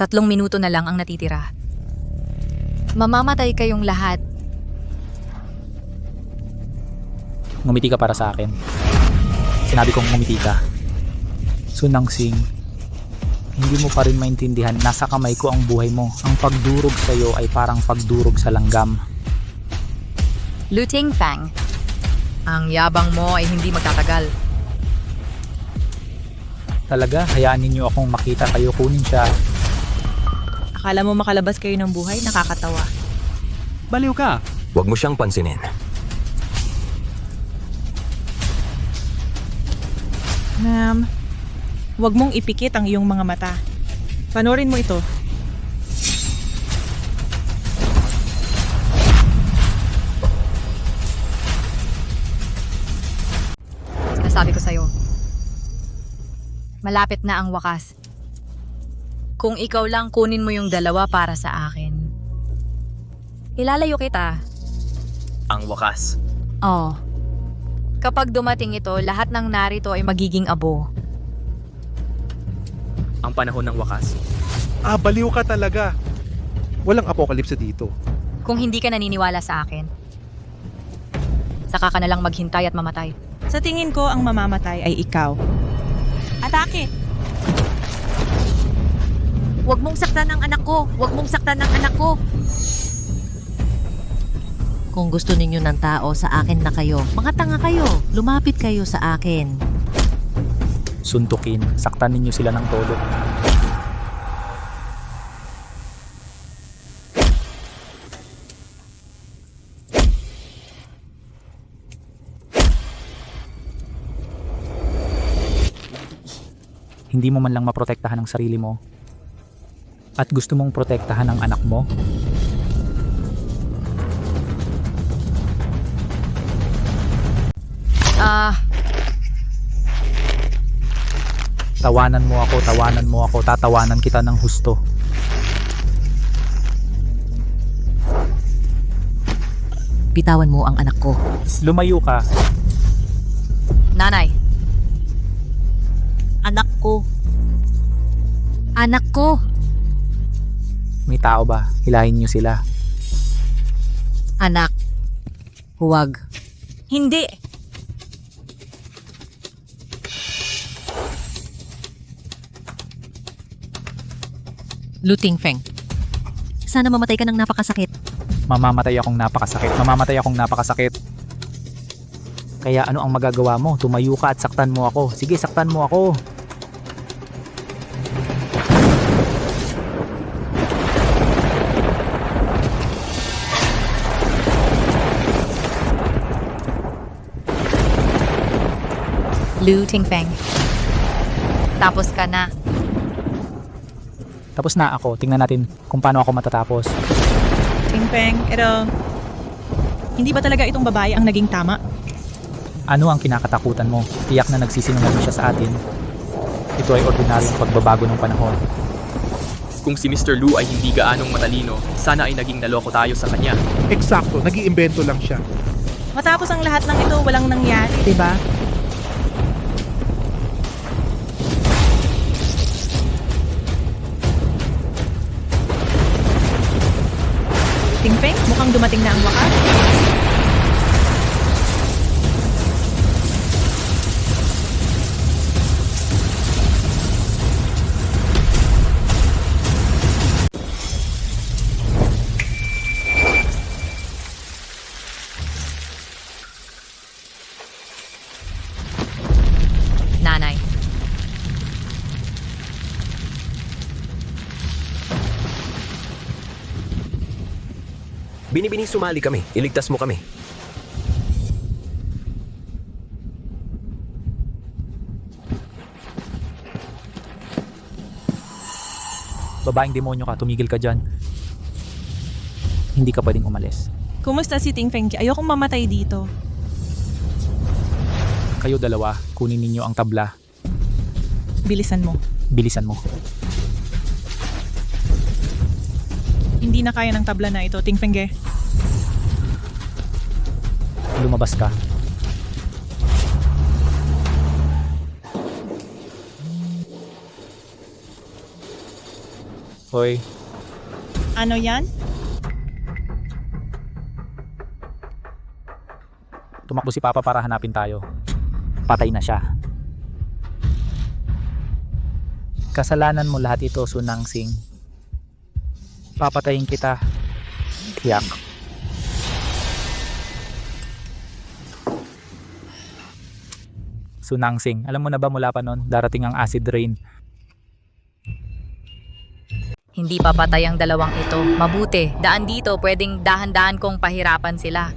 3 minuto na lang ang natitira. Mamamatay kayong lahat. Ngumiti ka para sa akin. Sinabi kong ngumiti ka. Sunang Sing, hindi mo pa rin maintindihan, nasa kamay ko ang buhay mo. Ang pagdurog sa'yo ay parang pagdurog sa langgam. Lu Tingfeng, ang yabang mo ay hindi magtatagal. Talaga, hayaan ninyo akong makita kayo, kunin siya. Akala mo makalabas kayo ng buhay? Nakakatawa. Baliw ka. Huwag mo siyang pansinin. Ma'am, huwag mong ipikit ang iyong mga mata. Panorin mo ito. Sinasabi ko sa'yo, malapit na ang wakas. Kung ikaw lang kunin mo yung 2 para sa akin. Ilalayo kita. Ang wakas. Oo. Kapag dumating ito, lahat ng narito ay magiging abo. Ang panahon ng wakas. Baliw ka talaga. Walang apokalipse dito. Kung hindi ka naniniwala sa akin, saka ka na lang maghintay at mamatay. Sa tingin ko, ang mamamatay ay ikaw. Atake! Huwag mong saktan ang anak ko! Huwag mong saktan ang anak ko! Kung gusto ninyo ng tao, sa akin na kayo. Mga tanga kayo. Lumapit kayo sa akin. Suntukin, saktan ninyo sila ng todo. Hindi mo man lang maprotektahan ang sarili mo at gusto mong protektahan ang anak mo? Tawanan mo ako, tatawanan kita ng husto. Bitawan mo ang anak ko. Lumayo ka. Nanay, Anak ko. Anak ko. May tao ba? Hilahin niyo sila. Anak. Huwag. Hindi! Lu Tingfeng. Sana mamatay ka ng napakasakit. Mamamatay akong napakasakit. Kaya ano ang magagawa mo? Tumayo ka at saktan mo ako. Sige, saktan mo ako. Lu Tingfeng. Tapos ka na. Tapos na ako. Tingnan natin kung paano ako matatapos. Tingfeng, hindi ba talaga itong babae ang naging tama? Ano ang kinakatakutan mo? Tiyak na nagsisinungaling siya sa atin. Ito ay ordinaryong pagbabago ng panahon. Kung si Mr. Lu ay hindi gaanong matalino, sana ay naging naloko tayo sa kanya. Eksakto, nag-iimbento lang siya. Matapos ang lahat ng ito, walang nangyari, di ba? Tingfeng, mukhang dumating na ang wakas. Nanay. Binibining sumali kami. Iligtas mo kami. Babaeng demonyo ka, tumigil ka dyan. Hindi ka pwedeng umalis. Kumusta si Tingfeng? Ayokong mamatay dito. Kayo dalawa, kunin ninyo ang tabla. Bilisan mo. Bilisan mo. Hindi na kaya ng tabla na ito, Tingfeng. Lumabas ka. Hoy, Ano yan? tumakbo si Papa para hanapin tayo. Patay na siya. Kasalanan mo lahat ito, Sunangsing. Papatayin kita. Tiyak. Sunangsing, alam mo na ba mula pa noon, darating ang acid rain. Hindi papatay ang dalawang ito. Mabuti, daan dito, pwedeng dahan-dahan kong pahirapan sila.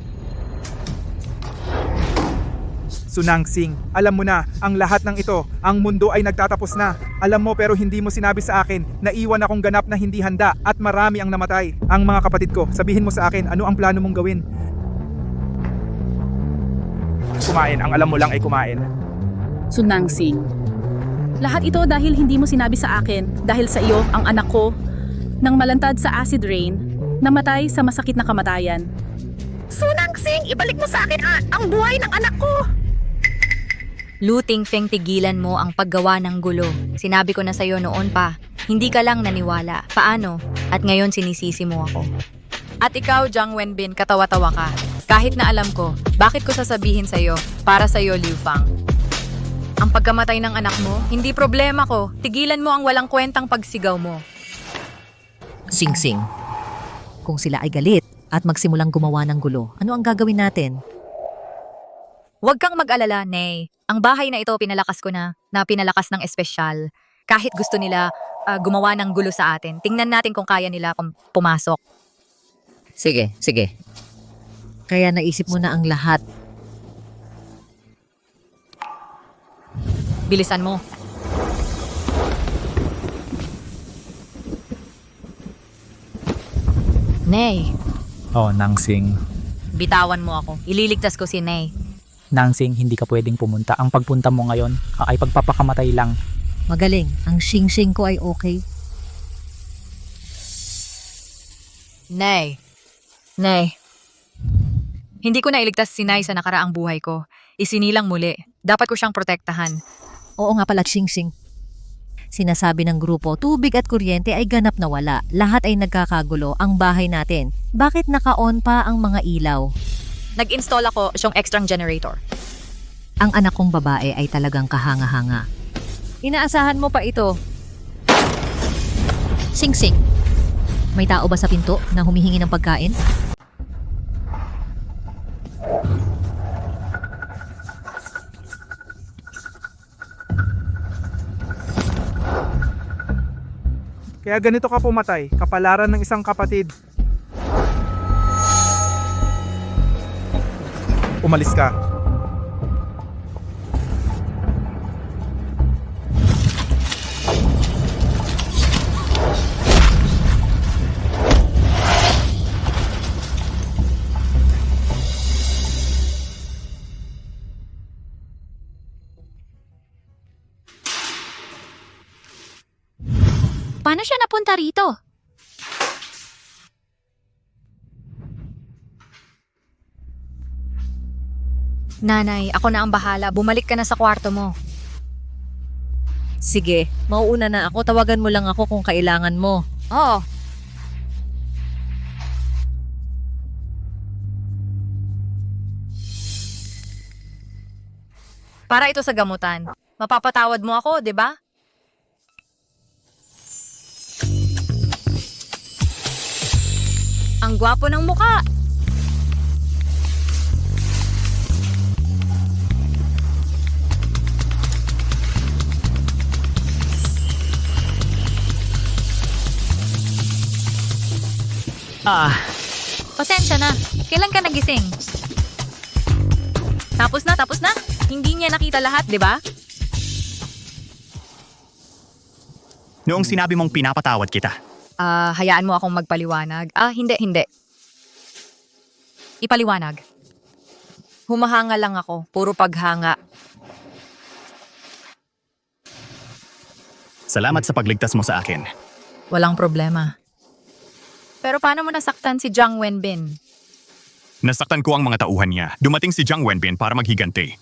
Sunangsing, alam mo na, ang lahat ng ito, ang mundo ay nagtatapos na. Alam mo pero hindi mo sinabi sa akin, naiwan akong ganap na hindi handa at marami ang namatay. Ang mga kapatid ko, sabihin mo sa akin, ano ang plano mong gawin? Kumain, ang alam mo lang ay kumain. Sunangsing. Lahat ito dahil hindi mo sinabi sa akin, dahil sa iyo, ang anak ko, nang malantad sa acid rain, namatay sa masakit na kamatayan. Sunangsing, ibalik mo sa akin ang buhay ng anak ko! Luting Feng, tigilan mo ang paggawa ng gulo. Sinabi ko na sa'yo noon pa, hindi ka lang naniwala. Paano? At ngayon sinisisi mo ako. At ikaw, Jiang Wenbin, katawa-tawa ka. Kahit na alam ko, bakit ko sasabihin sa'yo, para sa'yo, Liu Fang. Ang pagkamatay ng anak mo, hindi problema ko. Tigilan mo ang walang kwentang pagsigaw mo. Sing-sing. Kung sila ay galit at magsimulang gumawa ng gulo, ano ang gagawin natin? Huwag kang mag-alala, Nay. Ang bahay na ito pinalakas ko na pinalakas ng espesyal. Kahit gusto nila gumawa ng gulo sa atin, tingnan natin kung kaya nila pumasok. Sige. Kaya naisip mo na ang lahat. Bilisan mo. Nay, Oh, Nangsing. bitawan mo ako. Ililigtas ko si Nay. Nangsing, hindi ka pwedeng pumunta. Ang pagpunta mo ngayon ay pagpapakamatay lang. Magaling. Ang sing-sing ko ay okay. Nay. Hindi ko na iligtas si Nay sa nakaraang buhay ko. Isinilang muli. Dapat ko siyang protektahan. Oo nga pala, sing-sing. Sinasabi ng grupo, tubig at kuryente ay ganap na wala. Lahat ay nagkakagulo. Ang bahay natin. Bakit naka-on pa ang mga ilaw? Nag-install ako siyang extra generator. Ang anak kong babae ay talagang kahanga-hanga. Inaasahan mo pa ito. Sing-sing. May tao ba sa pinto na humihingi ng pagkain? Kaya ganito ka pumatay, kapalaran ng isang kapatid. Umalis ka. Paano siya napunta rito? Nanay, ako na ang bahala. Bumalik ka na sa kwarto mo. Sige, mauuna na ako. Tawagan mo lang ako kung kailangan mo. Oo. Para ito sa gamutan. Mapapatawad mo ako, di ba? Ang gwapo ng muka. Pasensya na. Kailan ka nagising? Tapos na. Hindi niya nakita lahat, di ba? Noong sinabi mong pinapatawad kita. Hayaan mo akong magpaliwanag. Hindi. Ipaliwanag. Humahanga lang ako. Puro paghanga. Salamat sa pagligtas mo sa akin. Walang problema. Pero paano mo nasaktan si Jiang Wenbin? Nasaktan ko ang mga tauhan niya. Dumating si Jiang Wenbin para maghiganti.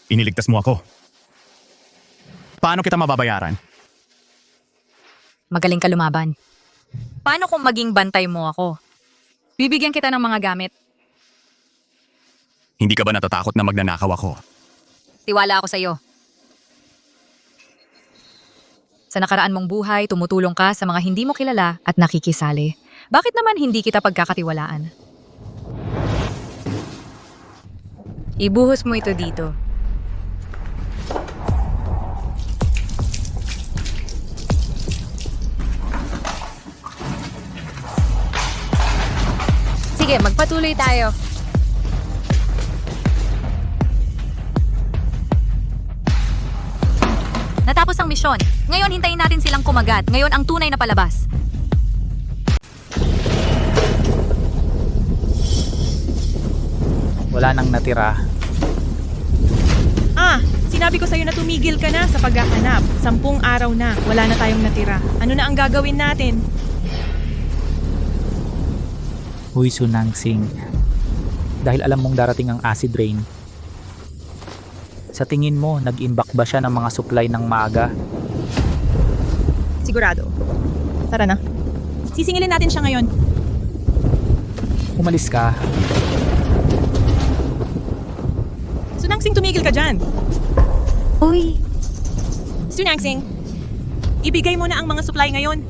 Iniligtas mo ako. Paano kita mababayaran? Magaling ka lumaban. Paano kung maging bantay mo ako? Bibigyan kita ng mga gamit. Hindi ka ba natatakot na magnanakaw ako? Tiwala ako sa'yo. Sa nakaraan mong buhay, tumutulong ka sa mga hindi mo kilala at nakikisali. Bakit naman hindi kita pagkakatiwalaan? Ibuhos mo ito dito. Sige, magpatuloy tayo. Natapos ang misyon. Ngayon hintayin natin silang kumagat. Ngayon ang tunay na palabas. Wala nang natira. Sinabi ko sa'yo na tumigil ka na sa paghahanap. 10 araw na, wala na tayong natira. Ano na ang gagawin natin? Uy, Sunangsing. Dahil alam mong darating ang acid rain, sa tingin mo, nag-imbak ba siya ng mga supply ng maaga? Sigurado. Tara na. Sisingilin natin siya ngayon. Umalis ka. Sunangsing, tumigil ka dyan. Uy, Sunangsing, ibigay mo na ang mga supply ngayon.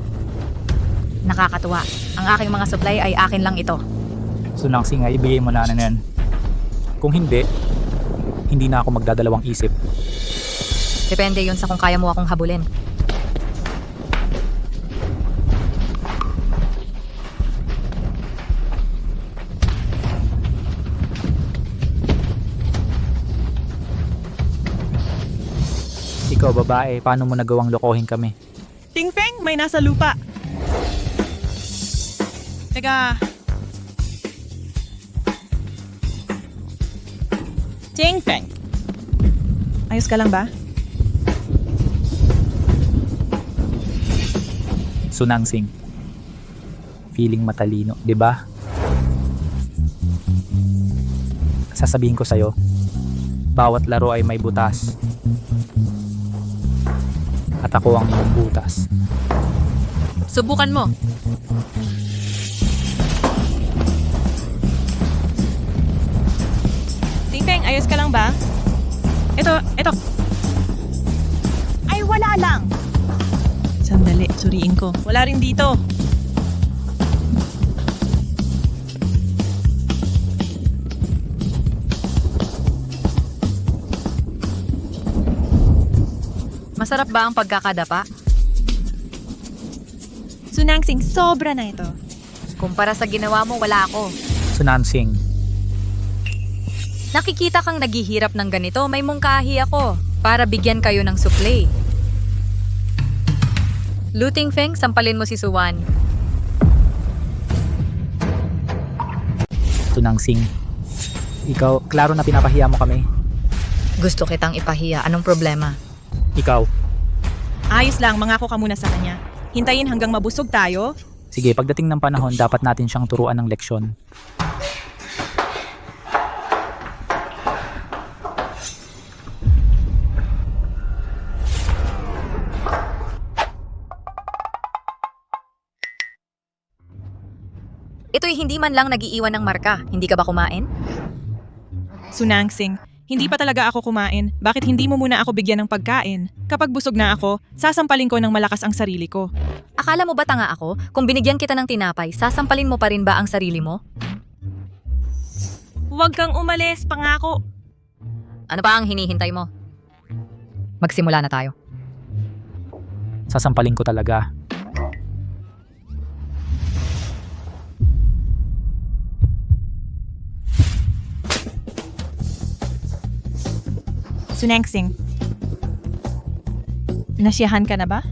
Nakakatuwa. Ang aking mga supply ay akin lang ito. Sunangsing, ibigay mo na yan. Kung hindi na ako magdadalawang isip. Depende yun sa kung kaya mo akong habulin. Ikaw, babae, paano mo nagawang lokohin kami? Tingfeng, may nasa lupa. Teka. Tingfeng. Ayos ka lang ba? Sunangsing. Feeling matalino, di ba? Sasabihin ko sa'yo, bawat laro ay may butas. At ako ang iyong butas. Subukan mo. Tingfeng, ayos ka lang ba? Ito. Ay, wala lang. Sandali, suriin ko. Wala rin dito. Masarap ba ang pagkakadapa? Sunangsing, sobra na ito. Kumpara sa ginawa mo, wala ako. Sunangsing. Nakikita kang naghihirap ng ganito, may mungkahi ako para bigyan kayo ng supply. Looting Feng, sampalin mo si Suwan. Sunangsing. Ikaw, klaro na pinapahiya mo kami. Gusto kitang ipahiya. Anong problema? Ikaw. Ayos lang, mangako ka muna sa kanya. Hintayin hanggang mabusog tayo. Sige, pagdating ng panahon, dapat natin siyang turuan ng leksyon. Ito'y hindi man lang nag-iiwan ng marka. Hindi ka ba kumain? Sunangsing, hindi pa talaga ako kumain. Bakit hindi mo muna ako bigyan ng pagkain? Kapag busog na ako, sasampalin ko ng malakas ang sarili ko. Akala mo ba tanga ako? Kung binigyan kita ng tinapay, sasampalin mo pa rin ba ang sarili mo? Huwag kang umalis, pangako. Ano pa ang hinihintay mo? Magsimula na tayo. Sasampalin ko talaga. Sunangsing, nasiyahan ka na ba?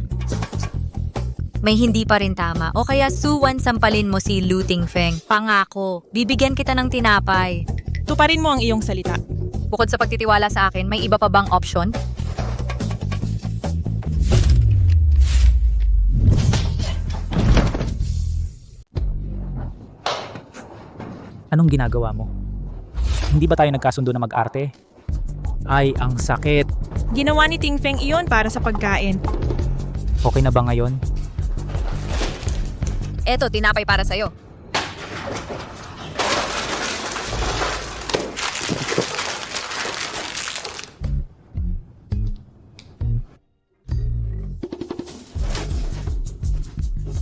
May hindi pa rin tama. O kaya Suwan, sampalin mo si Looting Feng. Pangako, bibigyan kita ng tinapay. Tuparin mo ang iyong salita. Bukod sa pagtitiwala sa akin, may iba pa bang option? Anong ginagawa mo? Hindi ba tayo nagkasundo na mag-arte? Ay, ang sakit. Ginawa ni Tingfeng iyon para sa pagkain. Okay na ba ngayon? Eto, tinapay para sa'yo.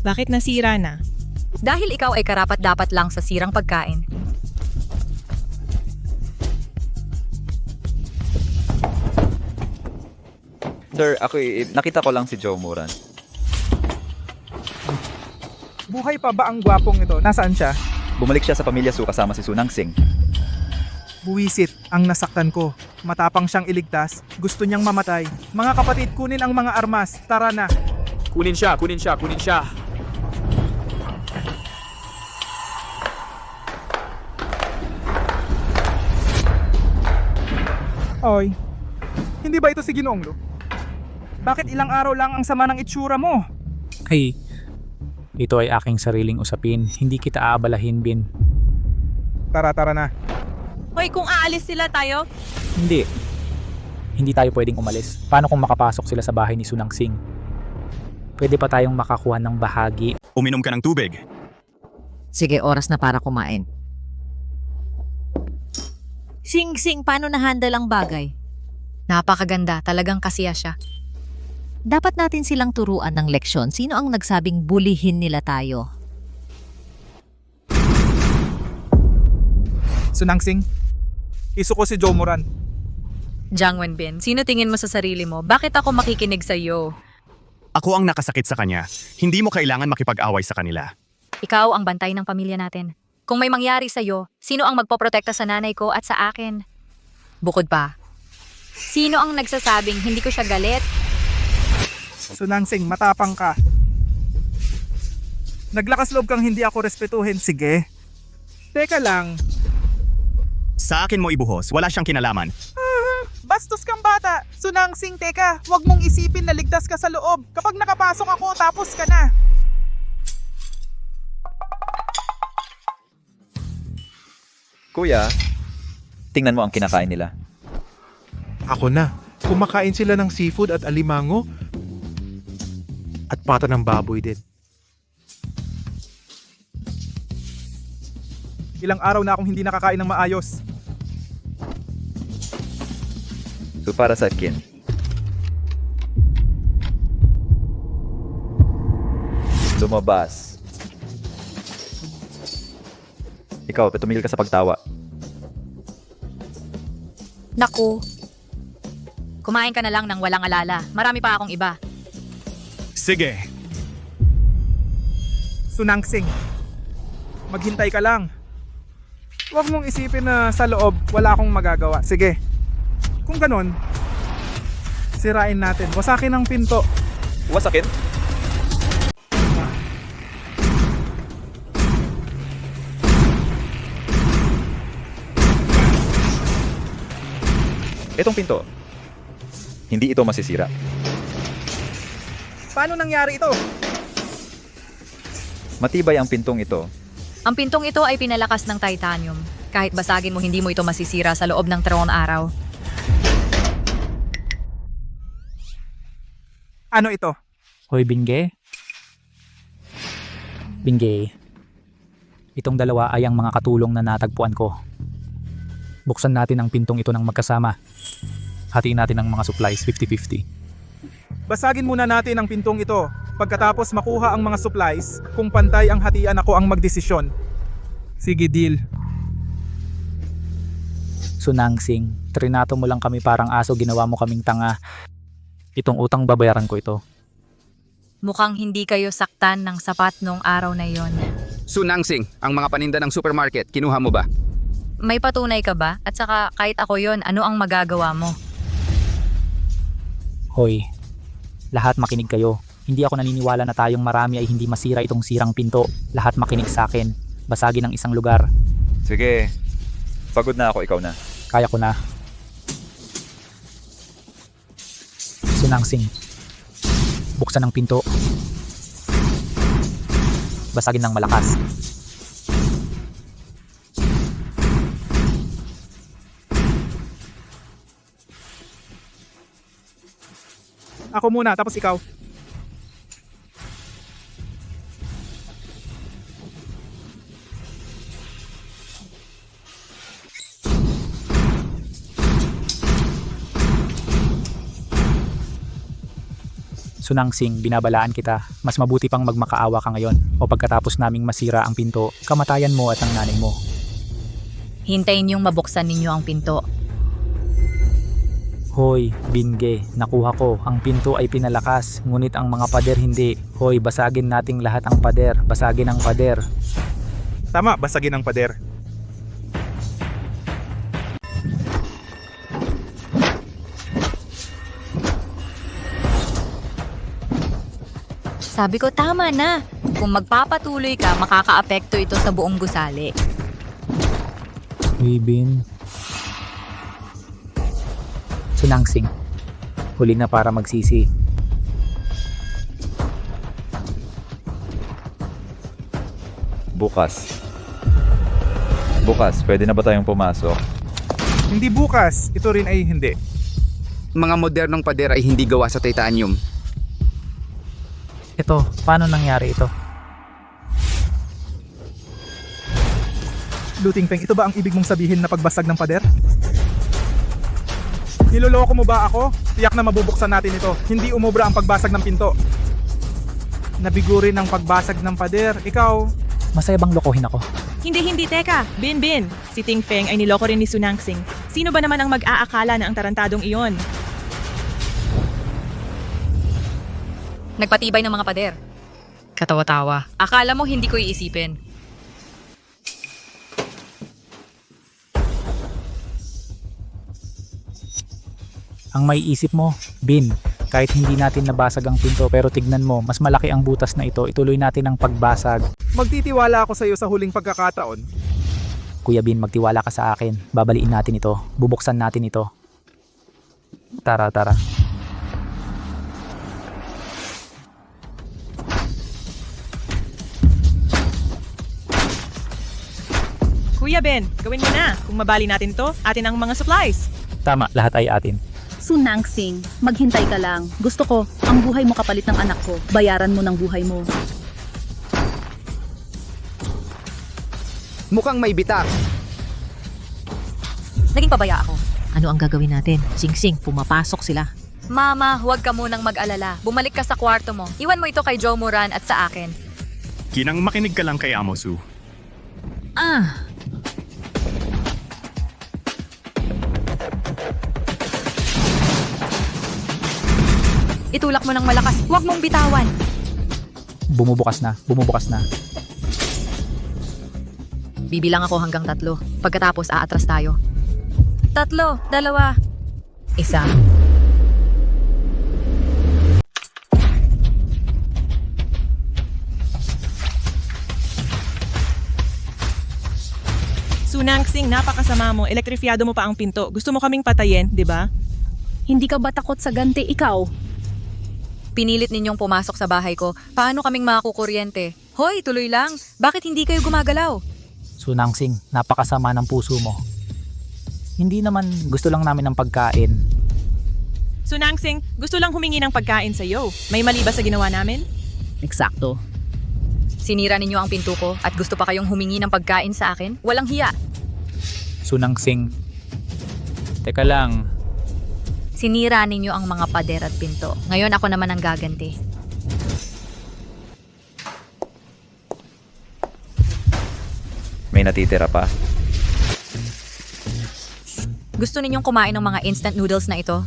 Bakit nasira na? Dahil ikaw ay karapat-dapat lang sa sirang pagkain. Sir, nakita ko lang si Joe Moran. Buhay pa ba ang gwapong ito? Nasaan siya? Bumalik siya sa pamilya Su kasama si Sunang Singh. Buwisit ang nasaktan ko. Matapang siyang iligtas. Gusto niyang mamatay. Mga kapatid, kunin ang mga armas. Tara na. Kunin siya, kunin siya, kunin siya. Oy, hindi ba ito si Ginoong Lu? Bakit ilang araw lang ang sama ng itsura mo? Ay, ito ay aking sariling usapin. Hindi kita aabalahin, Bin. Tara na. Hoy, kung aalis sila tayo, Hindi. Hindi tayo pwedeng umalis. Paano kung makapasok sila sa bahay ni Sunang Singh? Pwede pa tayong makakuha ng bahagi. Uminom ka ng tubig. Sige, oras na para kumain. Sing-sing, paano na-handle ang bagay? Napakaganda, talagang kasiya siya. Dapat natin silang turuan ng leksyon. Sino ang nagsabing bulihin nila tayo? Sunangsing, iso ko si Joe Moran. Jiang Wenbin, sino tingin mo sa sarili mo? Bakit ako makikinig sa'yo? Ako ang nakasakit sa kanya. Hindi mo kailangan makipag-away sa kanila. Ikaw ang bantay ng pamilya natin. Kung may mangyari sa'yo, sino ang magpoprotekta sa nanay ko at sa akin? Bukod pa, sino ang nagsasabing hindi ko siya galit? Sunangsing, matapang ka. Naglakas loob kang hindi ako respetuhin. Sige. Teka lang. Sa akin mo ibuhos, wala siyang kinalaman. Bastos kang bata. Sunangsing, teka. Huwag mong isipin na ligtas ka sa loob. Kapag nakapasok ako, tapos ka na. Kuya, tingnan mo ang kinakain nila. Ako na. Kumakain sila ng seafood at alimango at pata ng baboy din. Ilang araw na akong hindi nakakain ng maayos. So para sa akin, lumabas. Ikaw, tumigil ka sa pagtawa. Naku. Kumain ka na lang ng walang alala. Marami pa akong iba. Sige. Sunangsing, maghintay ka lang. Huwag mong isipin na sa loob wala akong magagawa. Sige. Kung ganon, sirain natin. Wasakin ang pinto. Wasakin? Itong pinto, hindi ito masisira. Paano nangyari ito? Matibay ang pintong ito. Ang pintong ito ay pinalakas ng titanium. Kahit basagin mo, hindi mo ito masisira sa loob ng 3 araw. Ano ito? Hoy, Bingge. Bingge. Itong dalawa ay ang mga katulong na natagpuan ko. Buksan natin ang pintong ito ng magkasama. Hatiin natin ang mga supplies 50-50. Basagin muna natin ang pintong ito. Pagkatapos makuha ang mga supplies, kung pantay ang hatian ako ang magdesisyon. Sige, deal. Sunangsing, trinato mo lang kami parang aso, ginawa mo kaming tanga. Itong utang babayaran ko ito. Mukhang hindi kayo saktan ng sapat nung araw na yon. Sunangsing, ang mga paninda ng supermarket, kinuha mo ba? May patunay ka ba? At saka kahit ako yon, ano ang magagawa mo? Hoy, lahat makinig kayo. Hindi ako naniniwala na tayong marami ay hindi masira itong sirang pinto. Lahat makinig sa akin. Basagin ang isang lugar. Sige, pagod na ako, ikaw na. Kaya ko na. Sunangsing, buksan ang pinto. Basagin ng malakas. Ako muna, tapos ikaw. Sunangsing, binabalaan kita. Mas mabuti pang magmakaawa ka ngayon o pagkatapos naming masira ang pinto, kamatayan mo at ang nanay mo. Hintayin niyong mabuksan ninyo ang pinto. Hoy, Binge, nakuha ko. Ang pinto ay pinalakas, ngunit ang mga pader hindi. Hoy, basagin nating lahat ang pader. Basagin ang pader. Tama, basagin ang pader. Sabi ko, tama na. Kung magpapatuloy ka, makakaapekto ito sa buong gusali. Uy, Bin. Sunangsing, huli na para magsisi. Bukas. Bukas, pwede na ba tayong pumasok? Hindi bukas, ito rin ay hindi. Mga modernong pader ay hindi gawa sa titanium. Ito, paano nangyari ito? Luting Feng, ito ba ang ibig mong sabihin na pagbasag ng pader? Niloloko mo ba ako? Tiyak na mabubuksan natin ito. Hindi umubra ang pagbasag ng pinto. Nabigo rin ang pagbasag ng pader. Ikaw, Masaya bang lokohin ako? Hindi, teka. Bin. Si Ting Feng ay niloko rin ni Sunangsing. Sino ba naman ang mag-aakala na ang tarantadong iyon? Nagpatibay ng mga pader. Katawa-tawa. Akala mo hindi ko iisipin. Ang may isip mo, Bin, kahit hindi natin nabasag ang pinto pero tignan mo, mas malaki ang butas na ito, ituloy natin ang pagbasag. magtitiwala ako sa iyo sa huling pagkakataon. Kuya Bin, magtiwala ka sa akin, babaliin natin ito, bubuksan natin ito. Tara. Kuya Ben, gawin mo na. Kung mabali natin to, atin ang mga supplies. Tama, lahat ay atin. Sunangsing, maghintay ka lang. Gusto ko, ang buhay mo kapalit ng anak ko. Bayaran mo ng buhay mo. Mukhang may bitak. Naging pabaya ako. Ano ang gagawin natin? Sing-sing, pumapasok sila. Mama, huwag ka munang mag-alala. Bumalik ka sa kwarto mo. Iwan mo ito kay Joe Moran at sa akin. Kinang makinig ka lang kay Amosu. Itulak mo ng malakas. Huwag mong bitawan. Bumubukas na. Bibilang ako hanggang 3. Pagkatapos, aatras tayo. 3, 2, 1. Sunangsing, napakasama mo. Elektrifyado mo pa ang pinto. Gusto mo kaming patayin, di ba? Hindi ka ba takot sa ganti ikaw? Pinilit ninyong pumasok sa bahay ko. Paano kaming makukuryente? Hoy, tuloy lang. Bakit hindi kayo gumagalaw? Sunangsing, napakasama ng puso mo. Hindi naman gusto lang namin ng pagkain. Sunangsing, gusto lang humingi ng pagkain sa iyo. May mali ba sa ginawa namin? Eksakto. Sinira ninyo ang pinto ko at gusto pa kayong humingi ng pagkain sa akin? Walang hiya. Sunangsing, teka lang. Sinira ninyo ang mga pader at pinto. Ngayon ako naman ang gaganti. May natitira pa. Gusto ninyong kumain ng mga instant noodles na ito?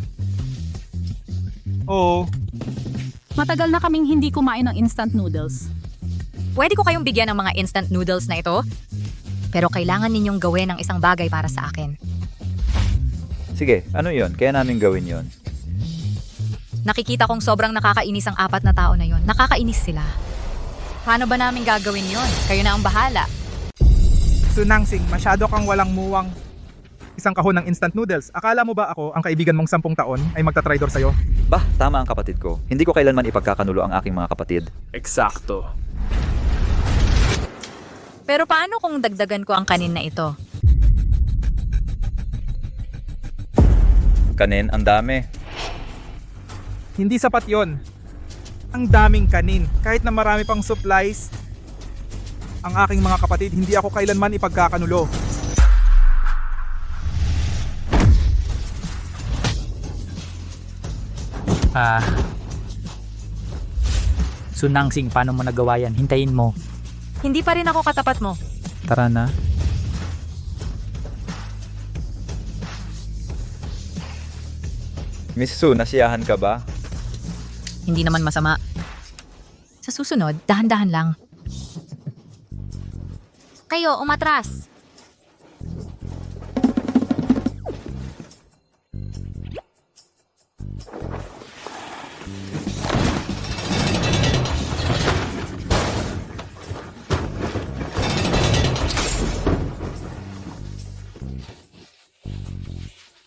Oo, Matagal na kaming hindi kumain ng instant noodles. Pwede ko kayong bigyan ng mga instant noodles na ito? Pero kailangan ninyong gawin ang isang bagay para sa akin. Sige, ano yon? Kaya namin gawin yon. Nakikita kong sobrang nakakainis ang 4 na tao na yon. Nakakainis sila. Paano ba namin gagawin yon? Kayo na ang bahala. Sunangsing, masyado kang walang muwang. Isang kahon ng instant noodles. Akala mo ba ako, ang kaibigan mong 10 taon, ay magta-traitor sa'yo? Bah, tama ang kapatid ko. Hindi ko kailanman ipagkakanulo ang aking mga kapatid. Eksakto. Pero paano kung dagdagan ko ang kanin na ito? Kanin, ang dami. Hindi sapat yon. Ang daming kanin. Kahit na marami pang supplies, ang aking mga kapatid, hindi ako kailanman ipagkakanulo. Su Nangsing, paano mo nagawa yan? Hintayin mo. Hindi pa rin ako katapat mo. Tara na. Miss Su, nasiyahan ka ba? Hindi naman masama. Sa susunod, dahan-dahan lang. Kayo, umatras.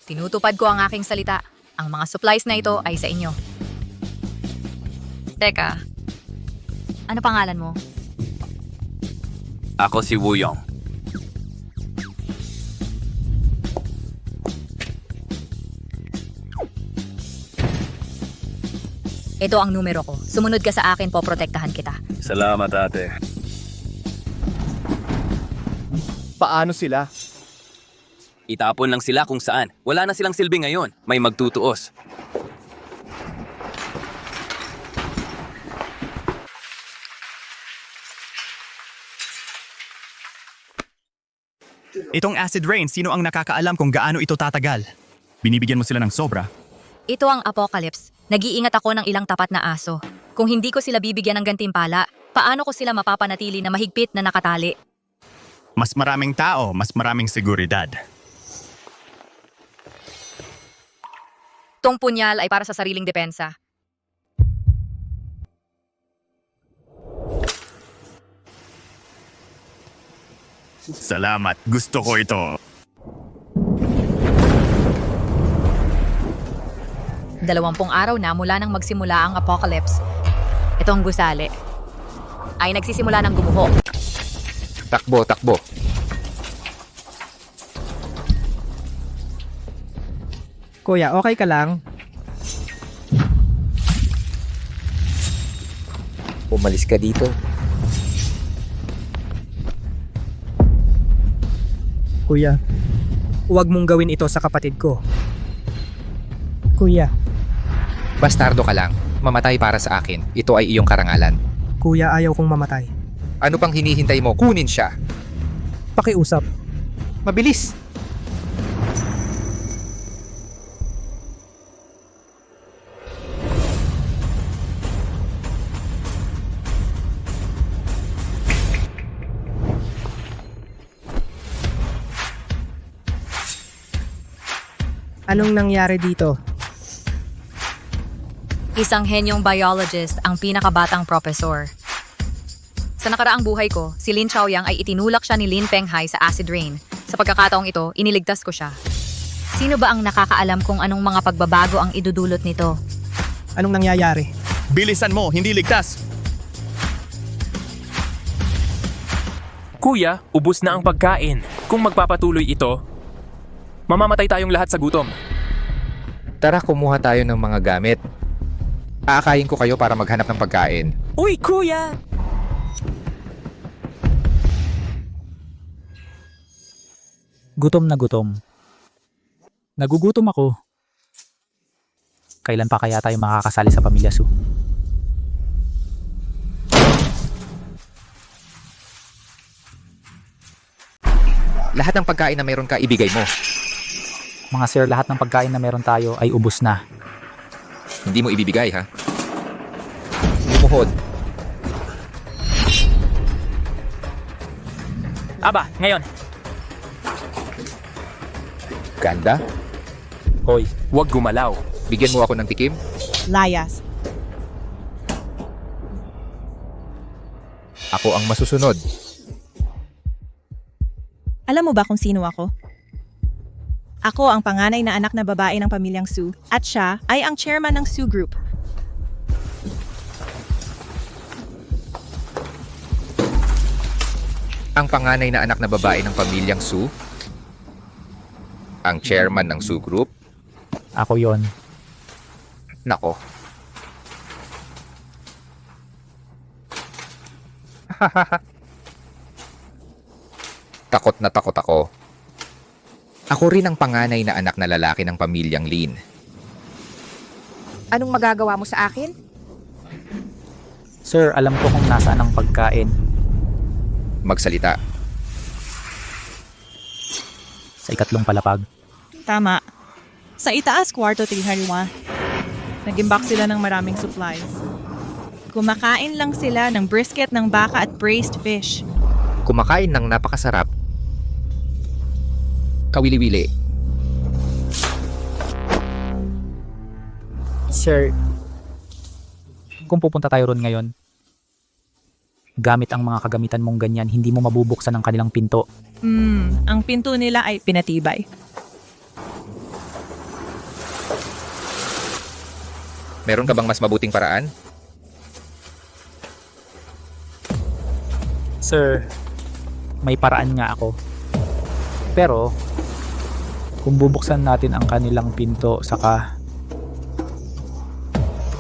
Tinutupad ko ang aking salita. Ang mga supplies na ito ay sa inyo. Teka, ano pangalan mo? Ako si Wuyong. Ito ang numero ko. Sumunod ka sa akin, poprotektahan kita. Salamat, ate. Paano sila? Itapon lang sila kung saan. Wala na silang silbi ngayon. May magtutuos. Itong acid rain, sino ang nakakaalam kung gaano ito tatagal? Binibigyan mo sila ng sobra. Ito ang apocalypse. Nag-iingat ako ng ilang tapat na aso. Kung hindi ko sila bibigyan ng gantimpala, paano ko sila mapapanatili na mahigpit na nakatali? Mas maraming tao, mas maraming seguridad. Itong punyal ay para sa sariling depensa. Salamat, gusto ko ito. Dalawampung araw na mula nang magsimula ang apocalypse. Itong gusali ay nagsisimula ng gumuho. Takbo, takbo. Kuya, okay ka lang? Umalis ka dito. Kuya, huwag mong gawin ito sa kapatid ko. Kuya, Bastardo ka lang. Mamatay para sa akin. Ito ay iyong karangalan. kuya, ayaw kong mamatay. Ano pang hinihintay mo? Kunin siya. Pakiusap. Mabilis. Anong nangyari dito? Isang henyong biologist ang pinakabatang profesor. Sa nakaraang buhay ko, si Lin Chaoyang ay itinulak siya ni Lin Penghai sa acid rain. Sa pagkakataong ito, iniligtas ko siya. Sino ba ang nakakaalam kung anong mga pagbabago ang idudulot nito? Anong nangyayari? Bilisan mo, hindi ligtas. Kuya, ubos na ang pagkain. Kung magpapatuloy ito, mamamatay tayong lahat sa gutom. Tara, kumuha tayo ng mga gamit. Aakayin ko kayo para maghanap ng pagkain. Uy, kuya! Gutom na gutom. Nagugutom ako. Kailan pa kaya tayo makakasali sa Pamilya Su? Lahat ng pagkain na meron ka, ibigay mo. Mga sir, lahat ng pagkain na meron tayo ay ubos na. Hindi mo ibibigay, ha? Lumuhod. Aba, ngayon. Ganda? Hoy, huwag gumalaw. Bigyan mo ako ng tikim? Layas. Ako ang masusunod. Alam mo ba kung sino ako? Ako ang panganay na anak na babae ng pamilyang Su at siya ay ang chairman ng Su Group. Ang panganay na anak na babae ng pamilyang Su? Ang chairman ng Su Group? Ako yon. Nako. Takot na takot ako. Ako rin ang panganay na anak na lalaki ng pamilyang Lin. Anong magagawa mo sa akin? Sir, alam ko kung nasaan ang pagkain. Magsalita. Sa ikatlong palapag. Tama. Sa itaas, kwarto 3 Nag-imbak sila ng maraming supplies. Kumakain lang sila ng brisket ng baka at braised fish. Kumakain ng napakasarap. Kawili-wili. Sir, kung pupunta tayo ron ngayon, gamit ang mga kagamitan mong ganyan, hindi mo mabubuksan ang kanilang pinto. Ang pinto nila ay pinatibay. Meron ka bang mas mabuting paraan? Sir, may paraan nga ako. Pero, kung bubuksan natin ang kanilang pinto, saka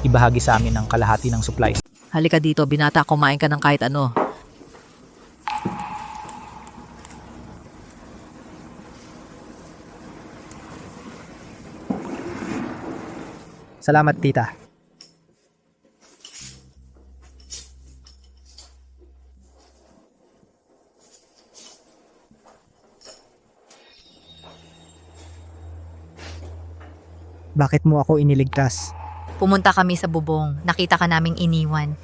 ibahagi sa amin ang kalahati ng supplies. Halika dito, binata, kumain ka ng kahit ano. Salamat, tita. Bakit mo ako iniligtas? Pumunta kami sa bubong. Nakita ka naming iniwan.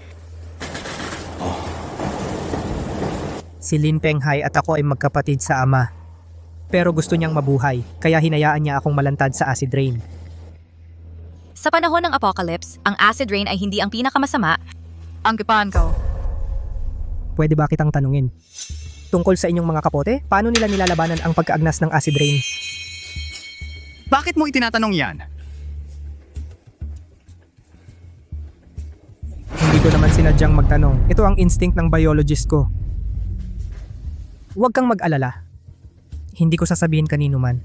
Si Lin Penghai at ako ay magkapatid sa ama. Pero gusto niyang mabuhay, kaya hinayaan niya akong malantad sa acid rain. Sa panahon ng apocalypse, ang acid rain ay hindi ang pinakamasama. Ang kipahan ko. Pwede ba kitang tanungin? Tungkol sa inyong mga kapote, paano nila nilalabanan ang pagkaagnas ng acid rain? Bakit mo itinatanong yan? Hindi ko naman sinadyang magtanong. Ito ang instinct ng biologist ko. Huwag kang mag-alala. Hindi ko sasabihin kanino man.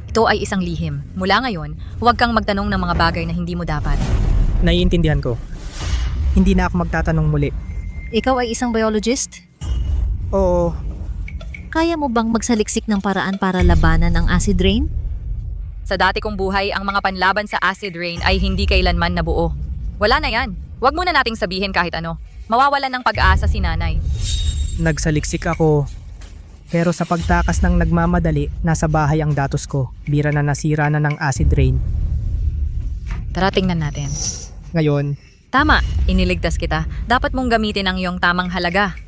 Ito ay isang lihim. Mula ngayon, huwag kang magtanong ng mga bagay na hindi mo dapat. Naiintindihan ko. Hindi na ako magtatanong muli. Ikaw ay isang biologist? Oo, Kaya mo bang magsaliksik ng paraan para labanan ang acid rain? Sa dati kong buhay, ang mga panlaban sa acid rain ay hindi kailanman nabuo. Wala na yan. Huwag muna nating sabihin kahit ano. Mawawalan ng pag-asa si nanay. nagsaliksik ako. Pero sa pagtakas ng nagmamadali, nasa bahay ang datos ko. Bira na nasira na ng acid rain. Tara, tingnan natin. Ngayon, Tama, iniligtas kita. Dapat mong gamitin ang iyong tamang halaga.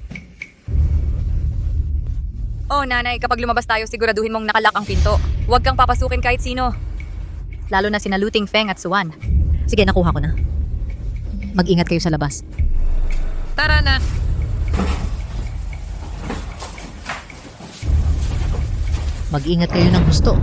Oh, nanay, kapag lumabas tayo, siguraduhin mong nakalak ang pinto. Huwag kang papasukin kahit sino. Lalo na sina Luting Feng at Suan. Sige, nakuha ko na. Mag-ingat kayo sa labas. Tara na! Mag-ingat kayo ng gusto.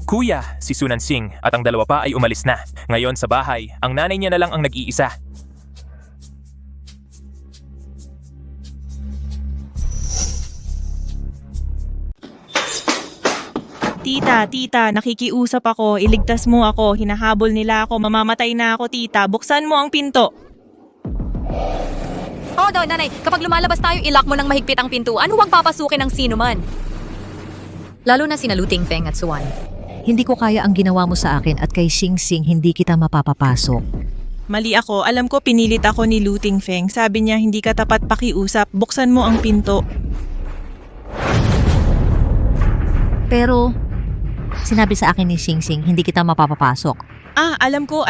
Kuya, si Sunan Singh at ang dalawa pa ay umalis na. Ngayon sa bahay, ang nanay niya na lang ang nag-iisa. Tita, nakikiusap ako. Iligtas mo ako. Hinahabol nila ako. Mamamatay na ako, tita. Buksan mo ang pinto. Oh, no, nanay, kapag lumalabas tayo, ilock mo ng mahigpit ang pintuan. Huwag papasukin ng sino man. Lalo na sina Luting Feng at Suan. Hindi ko kaya ang ginawa mo sa akin at kay Xing Xing hindi kita mapapapasok. Mali ako. Alam ko pinilit ako ni Luting Feng. Sabi niya hindi ka tapat pakiusap. Buksan mo ang pinto. Pero, sinabi sa akin ni Xing Xing hindi kita mapapapasok. Alam ko.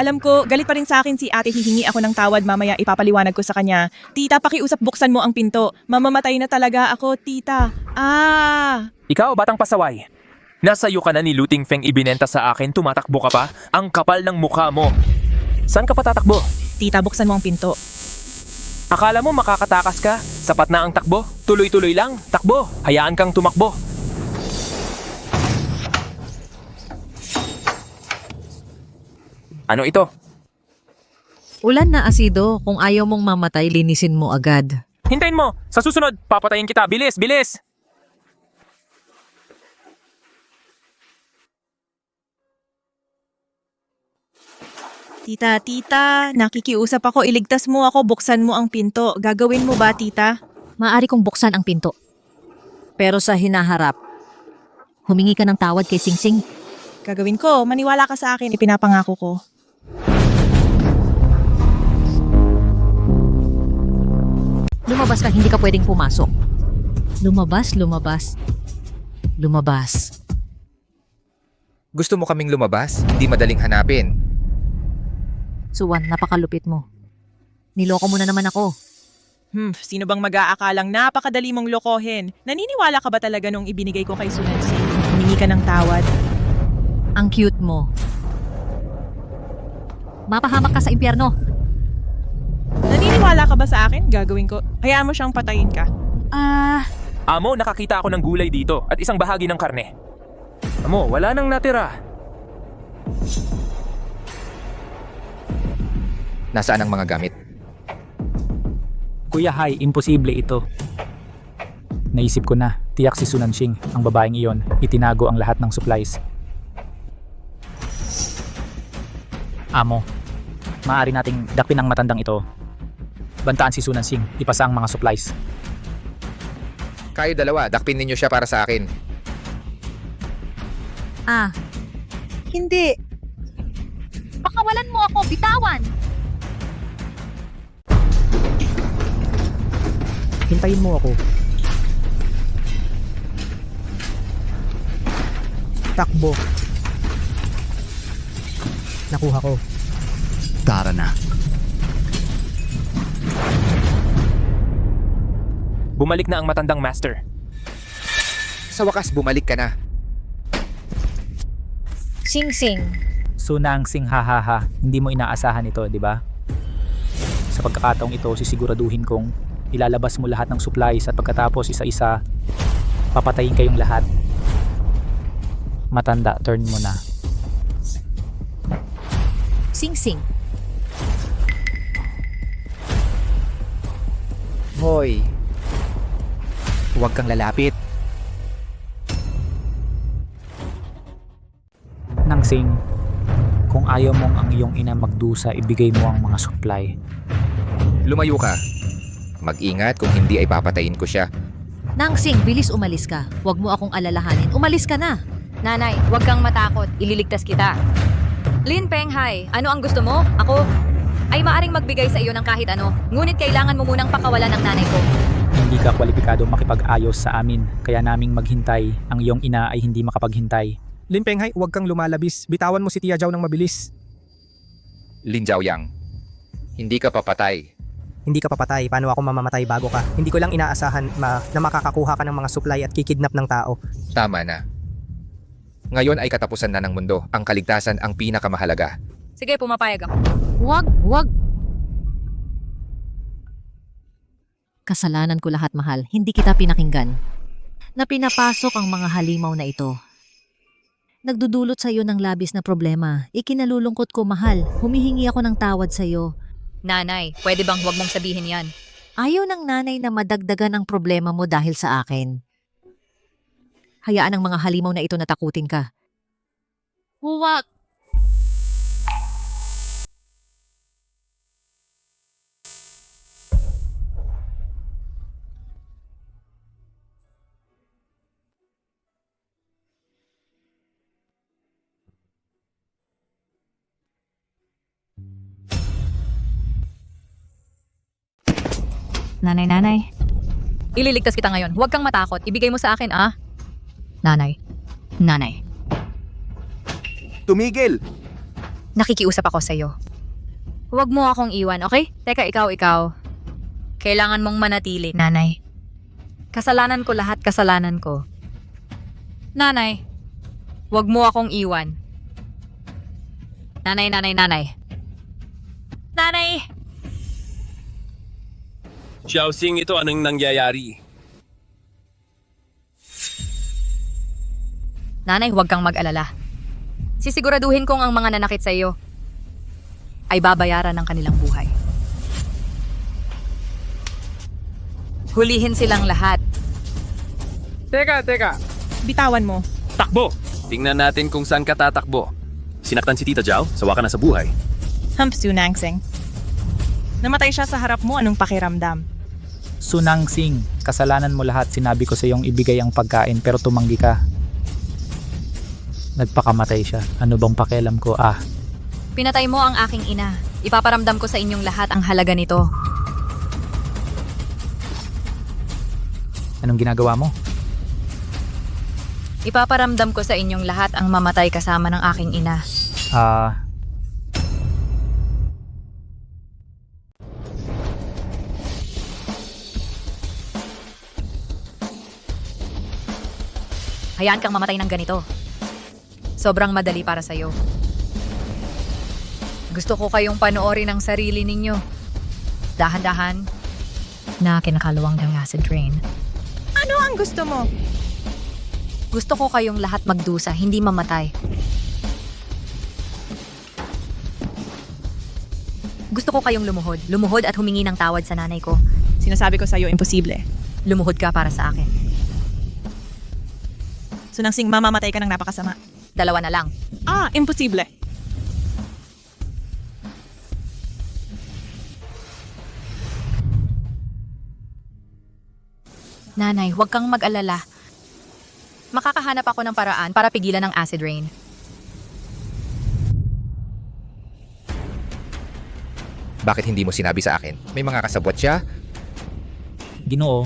Galit pa rin sa akin si ate. Hihingi ako ng tawad mamaya. Ipapaliwanag ko sa kanya. Tita, pakiusap buksan mo ang pinto. Mamamatay na talaga ako, tita. Ikaw, batang pasaway. Nasa iyo ka na ni Luting Feng ibinenta sa akin, tumatakbo ka pa? Ang kapal ng mukha mo. Saan ka pa tatakbo? Tita, buksan mo ang pinto. Akala mo makakatakas ka? Sapat na ang takbo? Tuloy-tuloy lang. Takbo. Hayaan kang tumakbo. Ano ito? Ulan na asido, kung ayaw mong mamatay, linisin mo agad. Hintayin mo! Sa susunod, papatayin kita. Bilis, bilis! Tita, nakikiusap ako. Iligtas mo ako, buksan mo ang pinto. Gagawin mo ba, tita? Maaari kong buksan ang pinto. Pero sa hinaharap, humingi ka ng tawad kay Singsing. Gagawin ko. Maniwala ka sa akin. Ipinapangako ko. Lumabas ka, hindi ka pwedeng pumasok. Lumabas. Gusto mo kaming lumabas? Hindi madaling hanapin. Suwan, napakalupit mo. Niloko mo na naman ako. Sino bang mag-aakalang napakadali mong lokohin? Naniniwala ka ba talaga nung ibinigay ko kay Sunansi? Humingi ka ng tawad. Ang cute mo. Mapahamak ka sa impyerno. Naniniwala ka ba sa akin? Gagawin ko. Hayaan mo siyang patayin ka. Amo, nakakita ako ng gulay dito at isang bahagi ng karne. Amo, wala nang natira. Nasaan ang mga gamit? Kuya Hai, imposible ito. Naisip ko na, tiyak si Sunansing, ang babaeng iyon, itinago ang lahat ng supplies. Amo, maaari nating dakpin ang matandang ito. Bantaan si Sunansing, ipasa ang mga supplies. Kayo dalawa, dakpin ninyo siya para sa akin. Hindi. Pakawalan mo ako, bitawan! Hintayin mo ako. Takbo. Nakuha ko. Tara na. Bumalik na ang matandang master. Sa wakas, bumalik ka na. Singsing. Sunansing, hahaha, hindi mo inaasahan ito, di ba? Sa pagkakataong ito, sisiguraduhin kong ilalabas mo lahat ng supplies at pagkatapos isa-isa, papatayin kayong lahat. Matanda, turn mo na. Singsing. Hoy, huwag kang lalapit. Nangsing, kung ayaw mong ang iyong ina magdusa, ibigay mo ang mga supply. Lumayo ka. Mag-ingat kung hindi ay papatayin ko siya. Nangsing, bilis umalis ka. Huwag mo akong alalahanin. Umalis ka na. Nanay, huwag kang matakot. Ililigtas kita. Lin Penghai, ano ang gusto mo? Ako ay maaring magbigay sa iyo ng kahit ano. Ngunit kailangan mo munang pakawalan ng nanay ko. Hindi ka kwalipikado makipag-ayos sa amin, kaya naming maghintay. Ang iyong ina ay hindi makapaghintay. Lin Penghai, huwag kang lumalabis. Bitawan mo si Tia Zhao ng mabilis. Lin Zhaoyang, hindi ka papatay. Hindi ka papatay. Paano ako mamamatay bago ka? Hindi ko lang inaasahan na makakakuha ka ng mga supply at kikidnap ng tao. Tama na. Ngayon ay katapusan na ng mundo. Ang kaligtasan ang pinakamahalaga. Sige, pumapayag ako. Wag. Kasalanan ko lahat, mahal. Hindi kita pinakinggan. Na pinapasok ang mga halimaw na ito. Nagdudulot sa iyo ng labis na problema. Ikinalulungkot ko, mahal. Humihingi ako ng tawad sa iyo. Nanay, pwede bang huwag mong sabihin yan? Ayaw ng nanay na madagdagan ang problema mo dahil sa akin. Hayaan ang mga halimaw na ito na takutin ka. Huwag! Nanay. Ililigtas kita ngayon. Huwag kang matakot. Ibigay mo sa akin, ah. Nanay. Tumigil! Nakikiusap ako sa iyo. Huwag mo akong iwan, okay? Teka, ikaw. Kailangan mong manatili, nanay. Kasalanan ko lahat, kasalanan ko. Nanay, huwag mo akong iwan. Nanay. Nanay! Xiaoxing, ito anong nangyayari? Nanay, huwag kang mag-alala. Sisiguraduhin kong ang mga nanakit sa iyo ay babayaran ng kanilang buhay. Hulihin silang lahat. Teka. Bitawan mo. Takbo! Tingnan natin kung saan ka tatakbo. Sinaktan si Tita Zhao, sawa ka na sa buhay. Sunangsing. Namatay siya sa harap mo, anong pakiramdam? Sunangsing, kasalanan mo lahat. Sinabi ko sa iyong ibigay ang pagkain pero tumanggi ka. Nagpakamatay siya. Ano bang pakialam ko? Pinatay mo ang aking ina. Ipaparamdam ko sa inyong lahat ang halaga nito. Anong ginagawa mo? Ipaparamdam ko sa inyong lahat ang mamatay kasama ng aking ina. Hayaan kang mamatay ng ganito. Sobrang madali para sa'yo. Gusto ko kayong panoorin ang sarili ninyo. Dahan-dahan na kinakaluwang ng acid rain. Ano ang gusto mo? Gusto ko kayong lahat magdusa, hindi mamatay. Gusto ko kayong lumuhod at humingi ng tawad sa nanay ko. Sinasabi ko sa'yo, imposible. Lumuhod ka para sa akin. Sunangsing, mamamatay ka ng napakasama. 2 na lang. Imposible. Nanay, huwag kang mag-alala. Makakahanap ako ng paraan para pigilan ang acid rain. Bakit hindi mo sinabi sa akin? May mga kasabwat siya? Ginoo,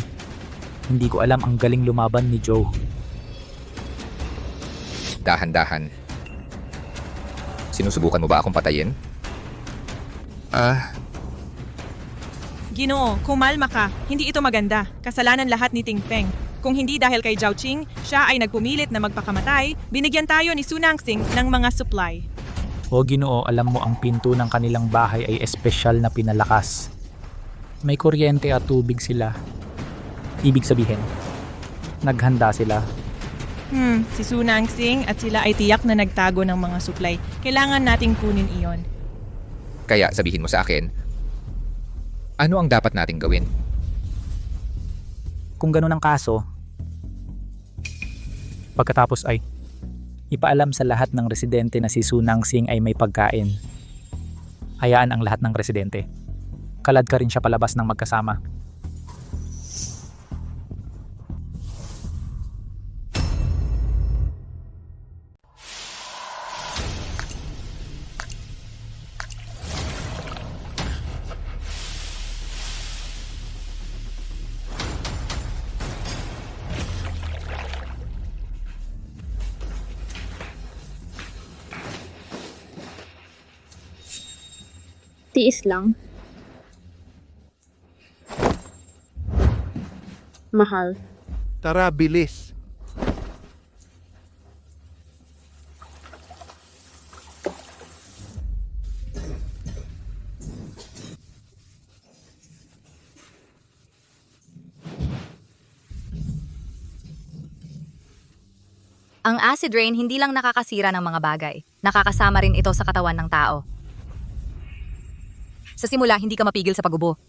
hindi ko alam ang galing lumaban ni Joe. Dahan-dahan. Sinusubukan mo ba akong patayin? Ginoo, kumalma ka. Hindi ito maganda. Kasalanan lahat ni Ting Feng. Kung hindi dahil kay Zhao Qing, siya ay nagpumilit na magpakamatay, binigyan tayo ni Sunangsing ng mga supply. O Ginoo, alam mo ang pinto ng kanilang bahay ay espesyal na pinalakas. May kuryente at tubig sila. Ibig sabihin, naghanda sila. Si Sunangsing at sila ay tiyak na nagtago ng mga supply. Kailangan nating kunin iyon. Kaya sabihin mo sa akin, ano ang dapat nating gawin? Kung ganun ang kaso, pagkatapos ay ipaalam sa lahat ng residente na si Sunangsing ay may pagkain. Hayaan ang lahat ng residente. Kalad ka rin siya palabas ng magkasama. Tiis lang. Mahal. Tara, bilis. Ang acid rain hindi lang nakakasira ng mga bagay. Nakakasama rin ito sa katawan ng tao. Sa simula, hindi ka mapigil sa pagubo.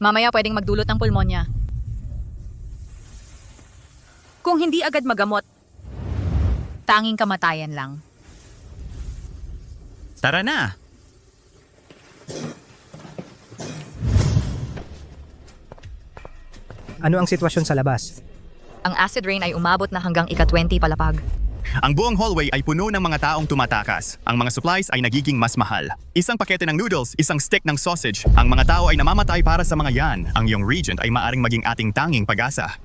Mamaya pwedeng magdulot ng pulmonya. Kung hindi agad magamot, tanging kamatayan lang. Tara na! Ano ang sitwasyon sa labas? Ang acid rain ay umabot na hanggang ika-20 palapag. Ang buong hallway ay puno ng mga taong tumatakas. Ang mga supplies ay nagiging mas mahal. Isang pakete ng noodles, isang stick ng sausage. Ang mga tao ay namamatay para sa mga yan. Ang iyong regent ay maaring maging ating tanging pag-asa.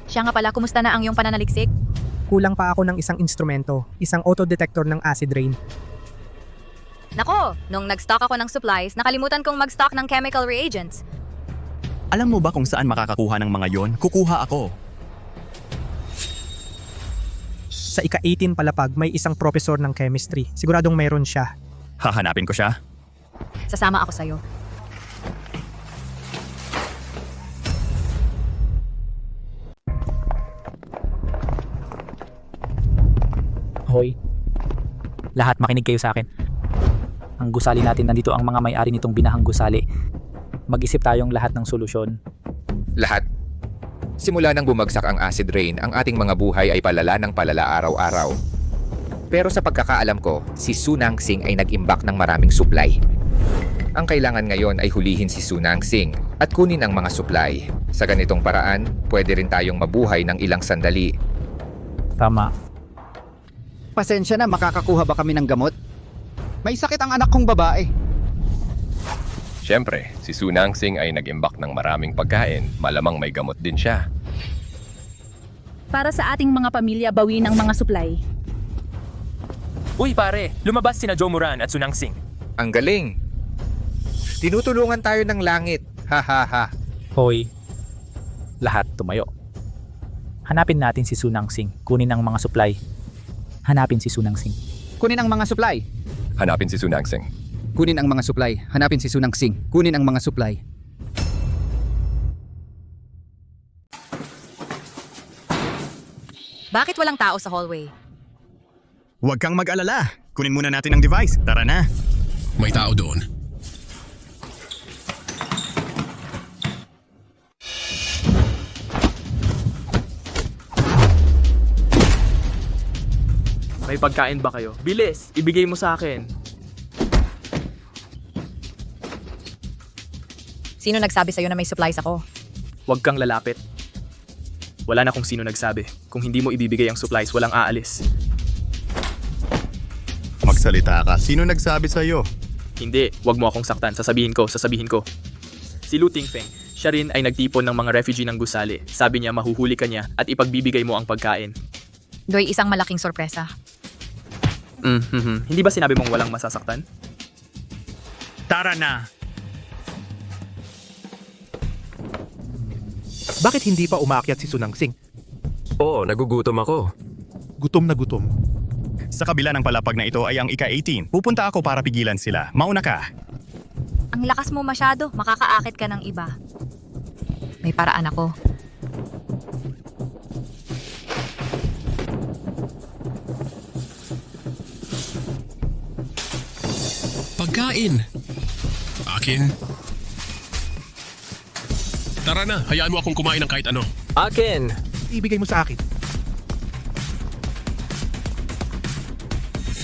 Siya nga pala, kumusta na ang iyong pananaliksik? Kulang pa ako ng isang instrumento, isang auto-detector ng acid rain. Nako, nung nag-stock ako ng supplies, nakalimutan kong mag-stock ng chemical reagents. Alam mo ba kung saan makakakuha ng mga yon? Kukuha ako. Sa ika-18 palapag, may isang professor ng chemistry. Siguradong mayroon siya. Hahanapin ko siya. Sasama ako sa'yo. Hoy, lahat makinig kayo sa akin. Ang gusali natin, nandito ang mga may-ari nitong binahang gusali. Mag-isip tayong lahat ng solusyon. Lahat. Simula nang bumagsak ang acid rain, ang ating mga buhay ay palala ng palala araw-araw. Pero sa pagkakaalam ko, si Su Nangsing ay nag-imbak ng maraming supply. Ang kailangan ngayon ay hulihin si Su Nangsing at kunin ang mga supply. Sa ganitong paraan, pwede rin tayong mabuhay ng ilang sandali. Tama. Pasensya na, makakakuha ba kami ng gamot? May sakit ang anak kong babae. Siyempre, si Su Nangsing ay nag-imbak ng maraming pagkain. Malamang may gamot din siya. Para sa ating mga pamilya bawi ng mga supply. Uy pare, lumabas sina Jomuran at Su Nangsing. Ang galing! Tinutulungan tayo ng langit. Ha ha ha. Hoy, lahat tumayo. Hanapin natin si Su Nangsing. Kunin ang mga supply. Hanapin si Su Nangsing. Kunin ang mga supply. Hanapin si Su Nangsing. Kunin ang mga supply. Hanapin si Su Nangsing. Kunin ang mga supply. Bakit walang tao sa hallway? Huwag kang mag-alala. Kunin muna natin ang device. Tara na. May tao doon. May pagkain ba kayo? Bilis! Ibigay mo sa akin. Sino nagsabi sa'yo na may supplies ako? Huwag kang lalapit. Wala na kung sino nagsabi. Kung hindi mo ibibigay ang supplies, walang aalis. Magsalita ka. Sino nagsabi sa'yo? Hindi, wag mo akong saktan. Sasabihin ko. Si Lu Tingfeng, siya rin ay nagtipon ng mga refugee ng gusali. Sabi niya mahuhuli ka niya at ipagbibigay mo ang pagkain. Doy, isang malaking sorpresa. Hindi ba sinabi mong walang masasaktan? Tara na. Bakit hindi pa umaakyat si Su Nangsing? Oo, nagugutom ako. Gutom na gutom. Sa kabila ng palapag na ito ay ang ika-18. Pupunta ako para pigilan sila. Mauna ka. Ang lakas mo masyado, makakaakit ka ng iba. May paraan ako. Pagkain. Akin. Tara na, hayaan mo akong kumain ng kahit ano. Akin! Ibigay mo sa akin.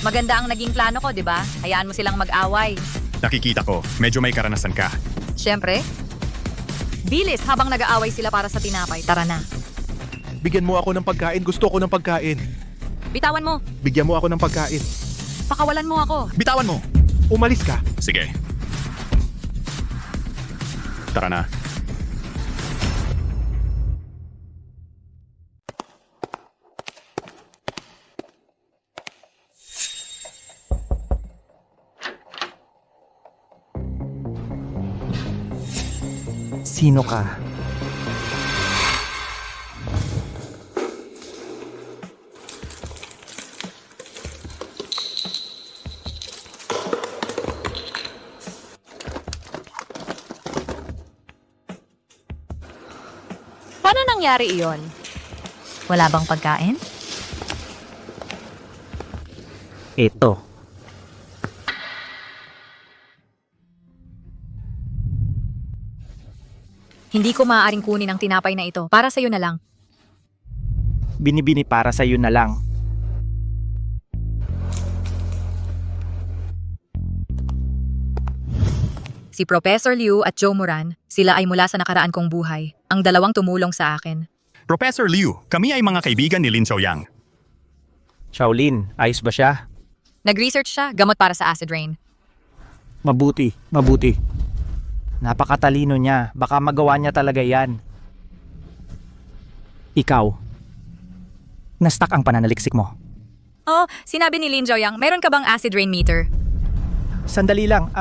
Maganda ang naging plano ko, di ba? Hayaan mo silang mag-away. Nakikita ko, medyo may karanasan ka. Siyempre. Bilis, habang nag-aaway sila para sa tinapay. Tara na. Bigyan mo ako ng pagkain. Gusto ko ng pagkain. Bitawan mo. Bigyan mo ako ng pagkain. Pakawalan mo ako. Bitawan mo. Umalis ka. Sige. Tara na. Sino ka? Paano nangyari iyon? Wala bang pagkain? Ito. Hindi ko maaaring kunin ang tinapay na ito. Para sa'yo na lang. Binibini para sa'yo na lang. Si Professor Liu at Joe Moran, sila ay mula sa nakaraan kong buhay. Ang dalawang tumulong sa akin. Professor Liu, kami ay mga kaibigan ni Lin Chaoyang. Shaolin, ayos ba siya? Nag-research siya, gamot para sa acid rain. Mabuti, mabuti. Napakatalino niya. Baka magawa niya talaga yan. Ikaw, na-stuck ang pananaliksik mo. Oh, sinabi ni Lin Jiaoyang, meron ka bang acid rain meter? Sandali lang,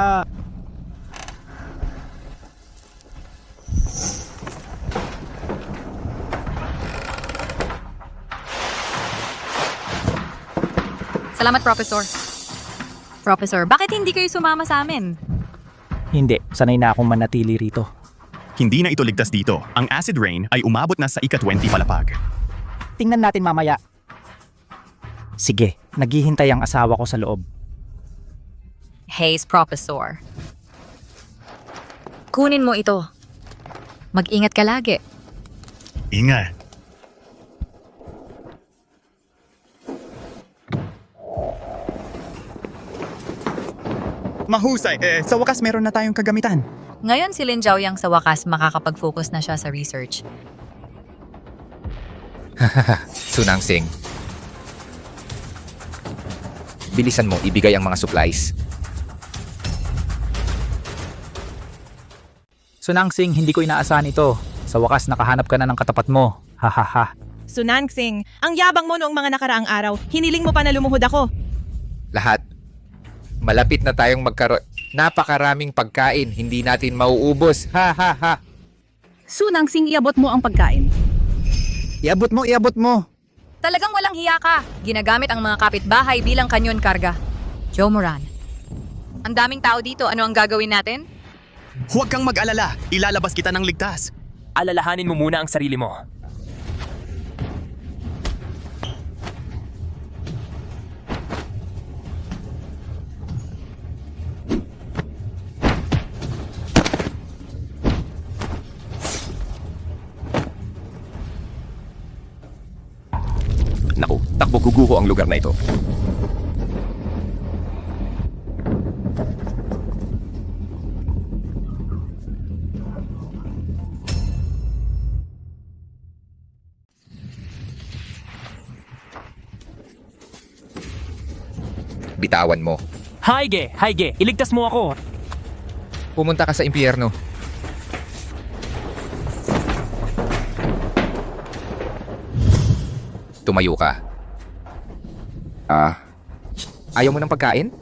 Salamat, Professor. Professor, bakit hindi kayo sumama sa amin? Hindi, sanay na akong manatili rito. Hindi na ito ligtas dito. Ang acid rain ay umabot na sa ika-20 palapag. Tingnan natin mamaya. Sige, naghihintay ang asawa ko sa loob. Haze, Professor. Kunin mo ito. Mag-ingat ka lagi. Ingat. Mahusay. Sa wakas meron na tayong kagamitan. Ngayon si Lin Zhaoyang sa wakas makakapag-focus na siya sa research. Su Nangsing. Bilisan mo, ibigay ang mga supplies. Su Nangsing, hindi ko inaasahan ito. Sa wakas, nakahanap ka na ng katapat mo. Hahaha. Su Nangsing, ang yabang mo noong mga nakaraang araw. Hiniling mo pa na lumuhod ako. Lahat. Malapit na tayong magkaroon. Napakaraming pagkain, hindi natin mauubos. Ha ha ha. Su Nangsing, iabot mo ang pagkain. Iabot mo. Talagang walang hiya ka. Ginagamit ang mga kapitbahay bilang kanyon karga. Joe Moran. Ang daming tao dito, ano ang gagawin natin? Huwag kang mag-alala. Ilalabas kita ng ligtas. Alalahanin mo muna ang sarili mo. Naku, takbo guguho ang lugar na ito. Bitawan mo. Haige, iligtas mo ako. Pumunta ka sa impyerno. Tumayo ka. Ayaw mo ng pagkain?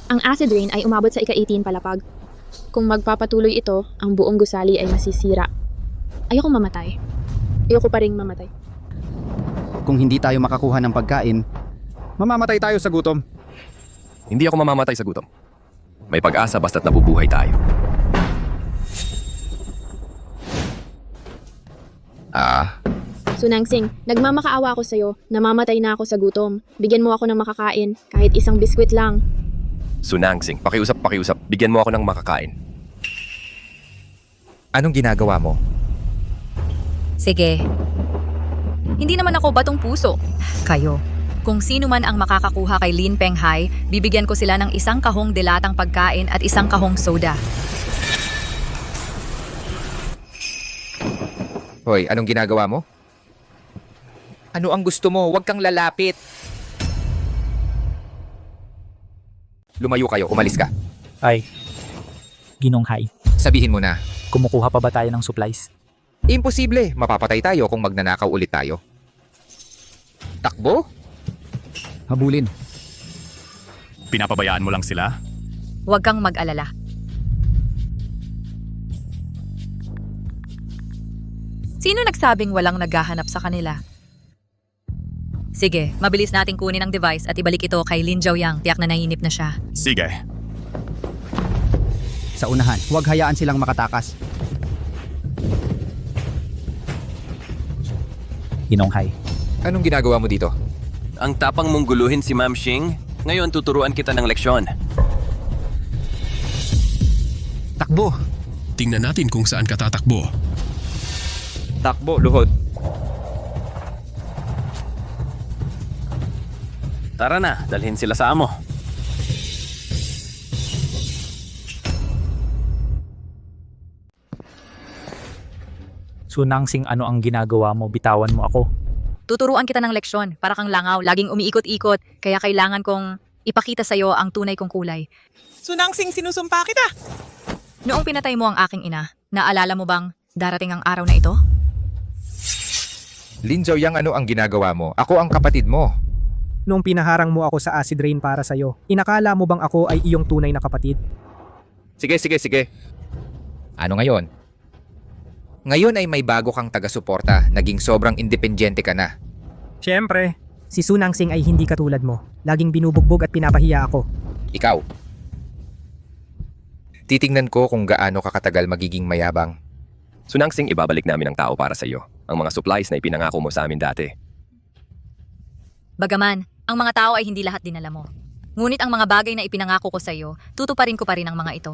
Ang acid rain ay umabot sa ika-18 palapag. Kung magpapatuloy ito, ang buong gusali ay masisira. Ayokong mamatay. Ayoko pa ring mamatay. Kung hindi tayo makakuha ng pagkain, mamamatay tayo sa gutom. Hindi ako mamamatay sa gutom. May pag-asa basta't nabubuhay tayo. Su Nangsing, nagmamakaawa ako sa'yo. Namamatay na ako sa gutom. Bigyan mo ako ng makakain, kahit isang biskwit lang. Su Nangsing, pakiusap. Bigyan mo ako ng makakain. Anong ginagawa mo? Sige. Hindi naman ako batong puso. Kayo. Kung sino man ang makakakuha kay Lin Penghai, bibigyan ko sila ng isang kahong dilatang pagkain at isang kahong soda. Hoy, anong ginagawa mo? Ano ang gusto mo? Huwag kang lalapit. Lumayo kayo, umalis ka. Ay, Ginonghai. Sabihin mo na. Kumukuha pa ba tayo ng supplies? Imposible, mapapatay tayo kung magnanakaw ulit tayo. Takbo? Habulin. Pinapabayaan mo lang sila? Huwag kang mag-alala. Sino nagsabing walang naghahanap sa kanila? Sige, mabilis nating kunin ang device at ibalik ito kay Lin Zhaoyang. Tiyak na nainip na siya. Sige. Sa unahan, huwag hayaan silang makatakas. Ginonghai. Anong ginagawa mo dito? Ang tapang mong guluhin si Ma'am Xing. Ngayon tuturuan kita ng leksyon. Takbo! Tingnan natin kung saan ka tatakbo. Takbo, luhod. Tara na, dalhin sila sa amo. Su Nangsing, ano ang ginagawa mo? Bitawan mo ako. Tuturuan kita ng leksyon. Para kang langaw, laging umiikot-ikot. Kaya kailangan kong ipakita sa'yo ang tunay kong kulay. Su Nangsing, sinusumpa kita! Noong pinatay mo ang aking ina, naalala mo bang darating ang araw na ito? Lin Zhaoyang, ano ang ginagawa mo? Ako ang kapatid mo. Noong pinaharang mo ako sa acid rain para sa'yo, inakala mo bang ako ay iyong tunay na kapatid? Sige. Ano ngayon? Ngayon ay may bago kang taga-suporta. Naging sobrang independyente ka na. Siyempre, si Su Nangsing ay hindi katulad mo. Laging binubugbog at pinapahiya ako. Ikaw. Titingnan ko kung gaano kakatagal magiging mayabang. Su Nangsing, ibabalik namin ang tao para sa iyo. Ang mga supplies na ipinangako mo sa amin dati. Bagaman, ang mga tao ay hindi lahat dinala mo. Ngunit ang mga bagay na ipinangako ko sa iyo, tutuparin ko pa rin ang mga ito.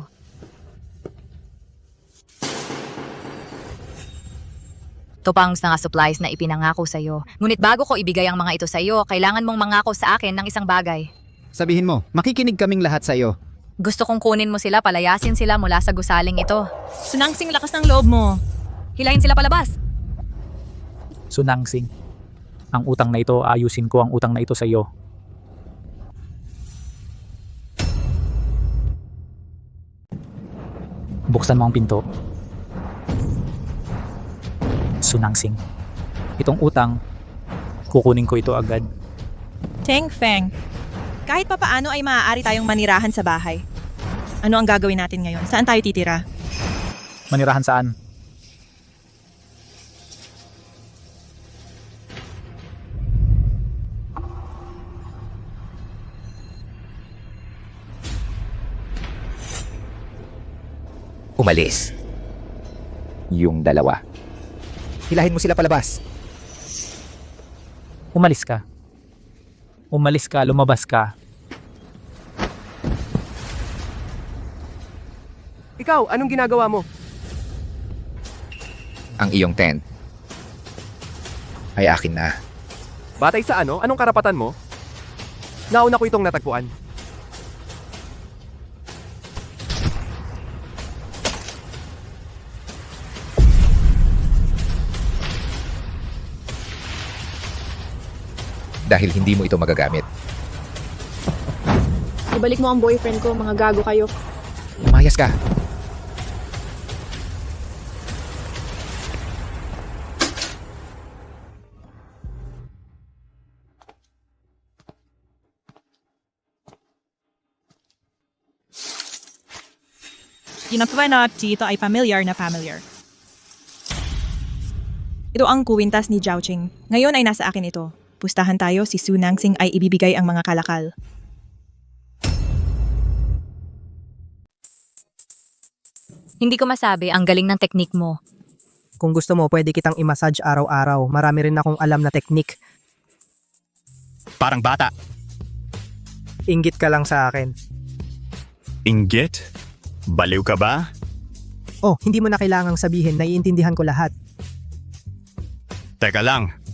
Ito pa ang mga supplies na ipinangako sa iyo. Ngunit bago ko ibigay ang mga ito sa iyo, kailangan mong mangako sa akin ng isang bagay. Sabihin mo, makikinig kaming lahat sa iyo. Gusto kong kunin mo sila, palayasin sila mula sa gusaling ito. Sunangsing, lakas ng loob mo. Hilahin sila palabas. Sunangsing, ang utang na ito, ayusin ko ang utang na ito sa iyo. Buksan mo ang pinto. Sunangsing, itong utang, kukunin ko ito agad. Teng Feng, kahit papaano ay maaari tayong manirahan sa bahay. Ano ang gagawin natin ngayon? Saan tayo titira? Manirahan saan? Umalis. Yung dalawa. Hilahin mo sila palabas. Umalis ka. Umalis ka, lumabas ka. Ikaw, anong ginagawa mo? Ang iyong tent ay akin na. Batay sa ano? Anong karapatan mo? Nauna ko itong natagpuan. Dahil hindi mo ito magagamit. Ibalik mo ang boyfriend ko, mga gago kayo. Lumayas ka. Ginagawa dito ay familiar na familiar. Ito ang kuwintas ni Jiaoqing. Ngayon ay nasa akin ito. Pustahan tayo, si Su Nangsing ay ibibigay ang mga kalakal. Hindi ko masabi, ang galing ng teknik mo. Kung gusto mo, pwede kitang i-massage araw-araw. Marami rin akong alam na teknik. Parang bata. Inggit ka lang sa akin. Inggit? Baliw ka ba? Oh, hindi mo na kailangang sabihin, naiintindihan ko lahat. Teka lang.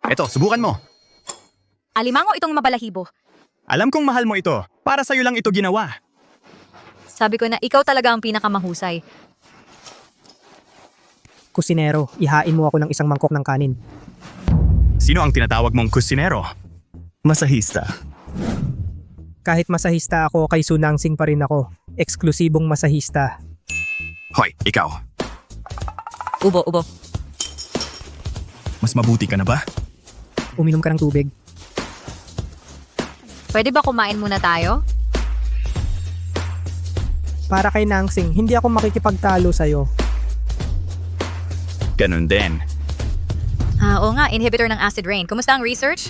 Eto, subukan mo. Alimango itong mabalahibo. Alam kong mahal mo ito. Para sa'yo lang ito ginawa. Sabi ko na ikaw talaga ang pinakamahusay. Kusinero, ihain mo ako ng isang mangkok ng kanin. Sino ang tinatawag mong kusinero? Masahista. Kahit masahista ako, kay Su Nangsing pa rin ako. Eksklusibong masahista. Hoy, ikaw. Ubo. Mas mabuti ka na ba? Uminom ka ng tubig. Pwede ba kumain muna tayo? Para kay Nangsing, hindi ako makikipagtalo sa'yo. Ganun din. Oo nga, inhibitor ng acid rain. Kumusta ang research?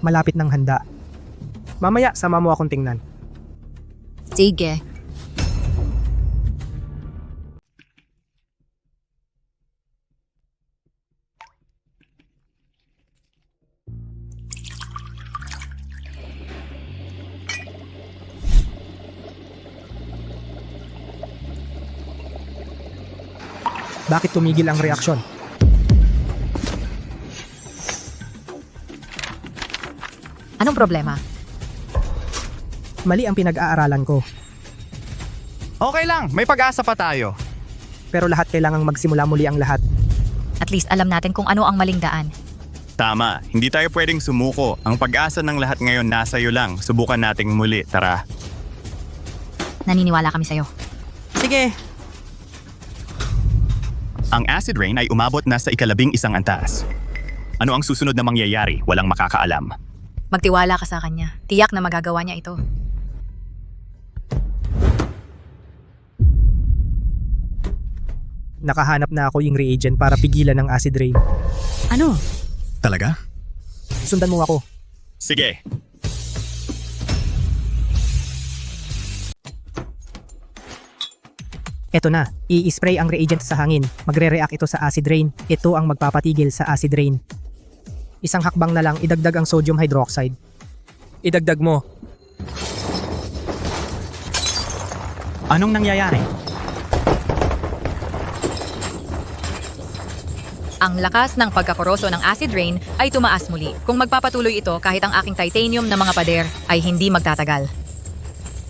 Malapit ng handa. Mamaya, sama mo akong tingnan. Sige. Bakit tumigil ang reaksyon? Anong problema? Mali ang pinag-aaralan ko. Okay lang, may pag-asa pa tayo. Pero lahat kailangang magsimula muli ang lahat. At least alam natin kung ano ang maling daan. Tama, hindi tayo pwedeng sumuko. Ang pag-asa ng lahat ngayon nasa iyo lang. Subukan nating muli, tara. Naniniwala kami sa'yo. Sige. Ang acid rain ay umabot na sa 11 antas. Ano ang susunod na mangyayari? Walang makakaalam. Magtiwala ka sa kanya. Tiyak na magagawa niya ito. Nakahanap na ako yung reagent para pigilan ng acid rain. Ano? Talaga? Sundan mo ako. Sige. Eto na, i-spray ang reagent sa hangin. Magre-react ito sa acid rain. Ito ang magpapatigil sa acid rain. Isang hakbang na lang, idagdag ang sodium hydroxide. Idagdag mo. Anong nangyayari? Ang lakas ng pagkakoroso ng acid rain ay tumaas muli. Kung magpapatuloy ito kahit ang aking titanium na mga pader ay hindi magtatagal.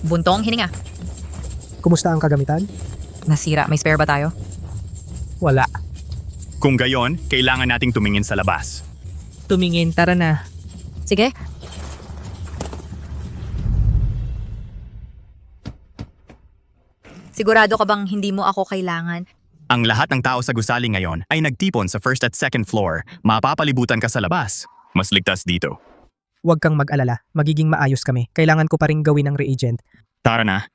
Buntong hininga. Kumusta ang kagamitan? Nasira, may spare ba tayo? Wala. Kung gayon, kailangan nating tumingin sa labas. Tumingin, tara na. Sige. Sigurado ka bang hindi mo ako kailangan? Ang lahat ng tao sa gusali ngayon ay nagtipon sa first at second floor. Mapapalibutan ka sa labas. Mas ligtas dito. Huwag kang mag-alala, magiging maayos kami. Kailangan ko pa rin gawin ang reagent. Tara na.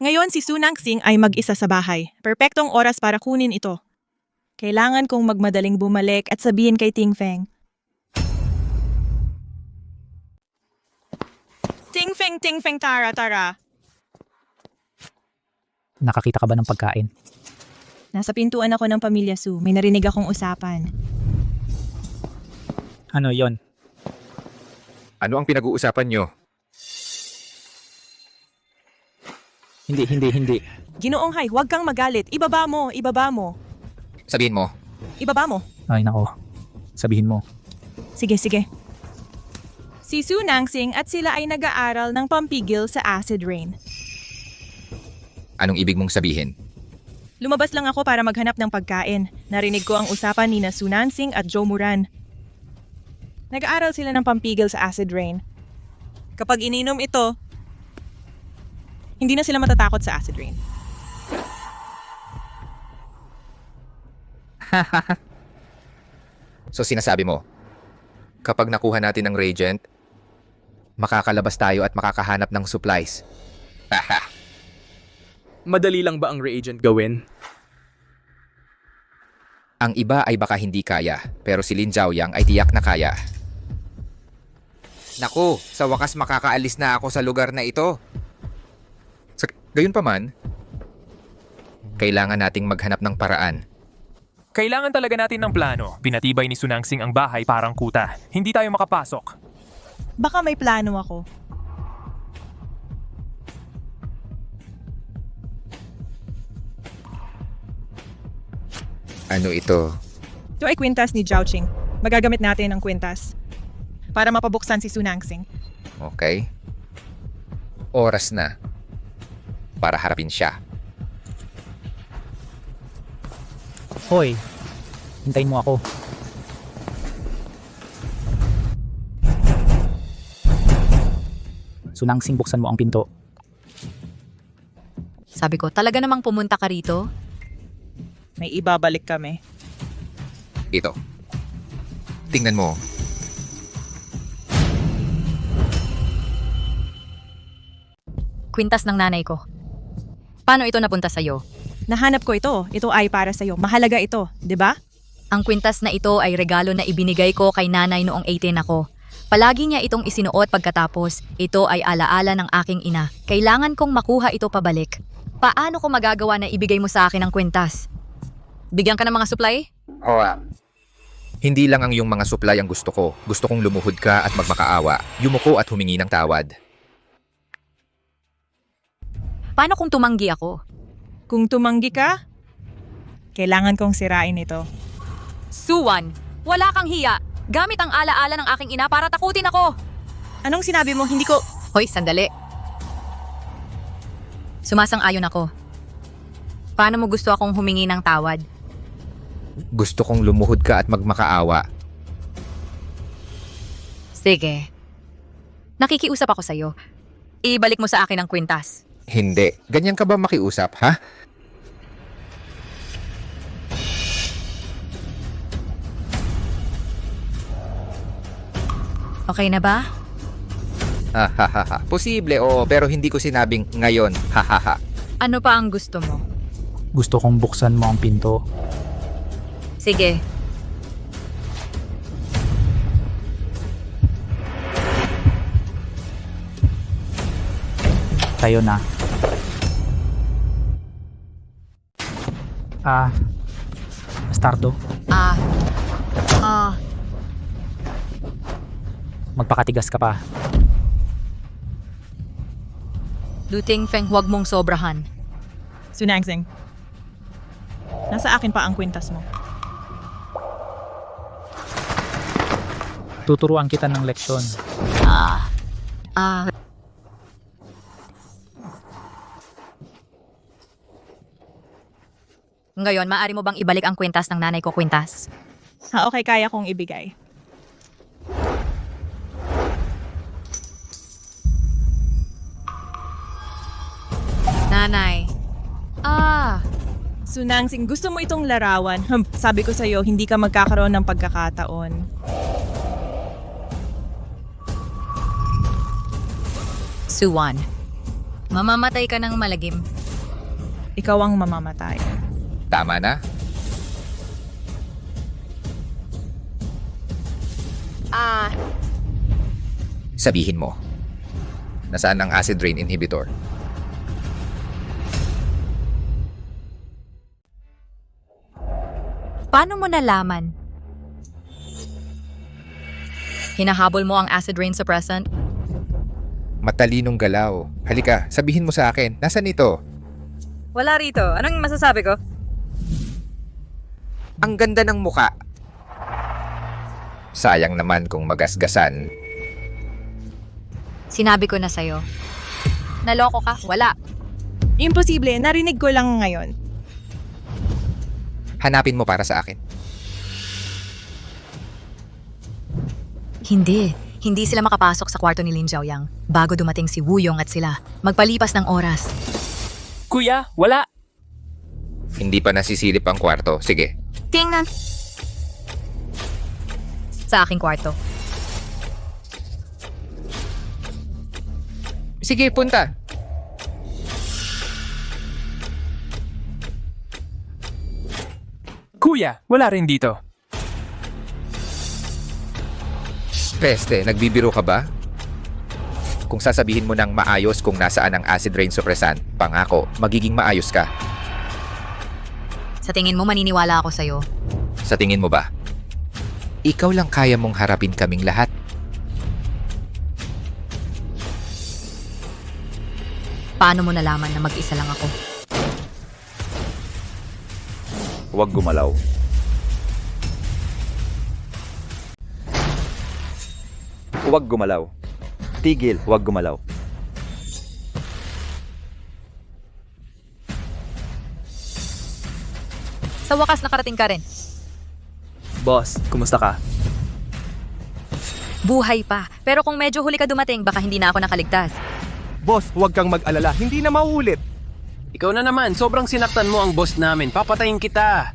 Ngayon si Sunang Sing ay mag-isa sa bahay. Perpektong oras para kunin ito. Kailangan kong magmadaling bumalik at sabihin kay Ting Feng. Ting Feng, tara. Nakakita ka ba ng pagkain? Nasa pintuan ako ng Pamilya Su. May narinig akong usapan. Ano yon? Ano ang pinag-uusapan nyo? Hindi. Ginoong Hai, huwag kang magalit. Ibaba mo. Sabihin mo. Ibaba mo. Ay nako, sabihin mo. Sige. Si Sunang Sing at sila ay nag-aaral ng pampigil sa acid rain. Anong ibig mong sabihin? Lumabas lang ako para maghanap ng pagkain. Narinig ko ang usapan ni na Sunang Sing at Joe Moran. Nag-aaral sila ng pampigil sa acid rain. Kapag ininom ito, hindi na sila matatakot sa acid rain. So sinasabi mo, kapag nakuha natin ang reagent, makakalabas tayo at makakahanap ng supplies. Madali lang ba ang reagent gawin? Ang iba ay baka hindi kaya, pero si Lin Zhaoyang ay tiyak na kaya. Naku, sa wakas makakaalis na ako sa lugar na ito. Gayunpaman, kailangan nating maghanap ng paraan. Kailangan talaga natin ng plano. Pinatibay ni Sunang Sing ang bahay parang kuta. Hindi tayo makapasok. Baka may plano ako. Ano ito? Ito ay kwintas ni Zhao Qing. Magagamit natin ang kwintas para mapabuksan si Sunang Sing. Okay. Oras na para harapin siya. Hoy, hintayin mo ako. Sunang Sing, buksan mo ang pinto. Sabi ko, talaga namang pumunta ka rito? May ibabalik kami. Ito. Tingnan mo. Kwintas ng nanay ko. Paano ito napunta sa'yo? Nahanap ko ito. Ito ay para sa'yo. Mahalaga ito, di ba? Ang kwintas na ito ay regalo na ibinigay ko kay nanay noong 18 ako. Palagi niya itong isinuot pagkatapos. Ito ay alaala ng aking ina. Kailangan kong makuha ito pabalik. Paano ko magagawa na ibigay mo sa akin ang kwintas? Bigyan ka ng mga supply? Oo. Hindi lang ang iyong mga supply ang gusto ko. Gusto kong lumuhod ka at magmakaawa. Yumuko at humingi ng tawad. Paano kung tumanggi ako? Kung tumanggi ka, kailangan kong sirain ito. Suwan, wala kang hiya. Gamit ang alaala ng aking ina para takutin ako. Anong sinabi mo? Hindi ko... Hoy, sandali. Sumasang-ayon ako. Paano mo gusto akong humingi ng tawad? Gusto kong lumuhod ka at magmakaawa. Sige. Nakikiusap ako sa'yo. Ibalik mo sa akin ang kwintas. Hindi. Ganyan ka ba makiusap, ha? Okay na ba? Ha. Posible, oo. Pero hindi ko sinabing ngayon. Ha. Ano pa ang gusto mo? Gusto kong buksan mo ang pinto. Sige. Tayo na. Bastardo. Magpakatigas ka pa. Luting Feng, huwag mong sobrahan. Sunangsing, nasa akin pa ang kwintas mo. Tuturuan kita ng leksyon. Ngayon, maaari mo bang ibalik ang kwintas ng nanay ko, kwintas? Okay, kaya kong ibigay. Nanay. Sunangsing, gusto mo itong larawan? Sabi ko sa'yo, hindi ka magkakaroon ng pagkakataon. Suwan. Mamamatay ka ng malagim. Ikaw ang mamamatay. Tama na? Sabihin mo. Nasaan ang acid rain inhibitor? Paano mo nalaman? Hinahabol mo ang acid rain suppressant? Matalinong galaw. Halika, sabihin mo sa akin, nasan ito? Wala rito. Anong masasabi ko? Ang ganda ng muka. Sayang naman kung magasgasan. Sinabi ko na sa'yo. Naloko ka? Wala. Imposible, narinig ko lang ngayon. Hanapin mo para sa akin. Hindi. Hindi sila makapasok sa kwarto ni Lin Jiaoyang bago dumating si Wu Yong at sila. Magpalipas ng oras. Kuya, wala. Hindi pa nasisilip ang kwarto. Sige. Tingnan. Sa aking kwarto. Sige, punta. Kuya, wala rin dito. Peste, nagbibiro ka ba? Kung sasabihin mo ng maayos kung nasaan ang acid rain suppressant, pangako, magiging maayos ka. Sa tingin mo, maniniwala ako sa'yo. Sa tingin mo ba? Ikaw lang kaya mong harapin kaming lahat. Paano mo nalaman na mag-isa lang ako? Huwag gumalaw. Huwag gumalaw. Tigil, huwag gumalaw. Sa wakas, nakarating ka rin. Boss, kumusta ka? Buhay pa. Pero kung medyo huli ka dumating, baka hindi na ako nakaligtas. Boss, huwag kang mag-alala. Hindi na mauulit. Ikaw na naman, sobrang sinaktan mo ang boss namin. Papatayin kita.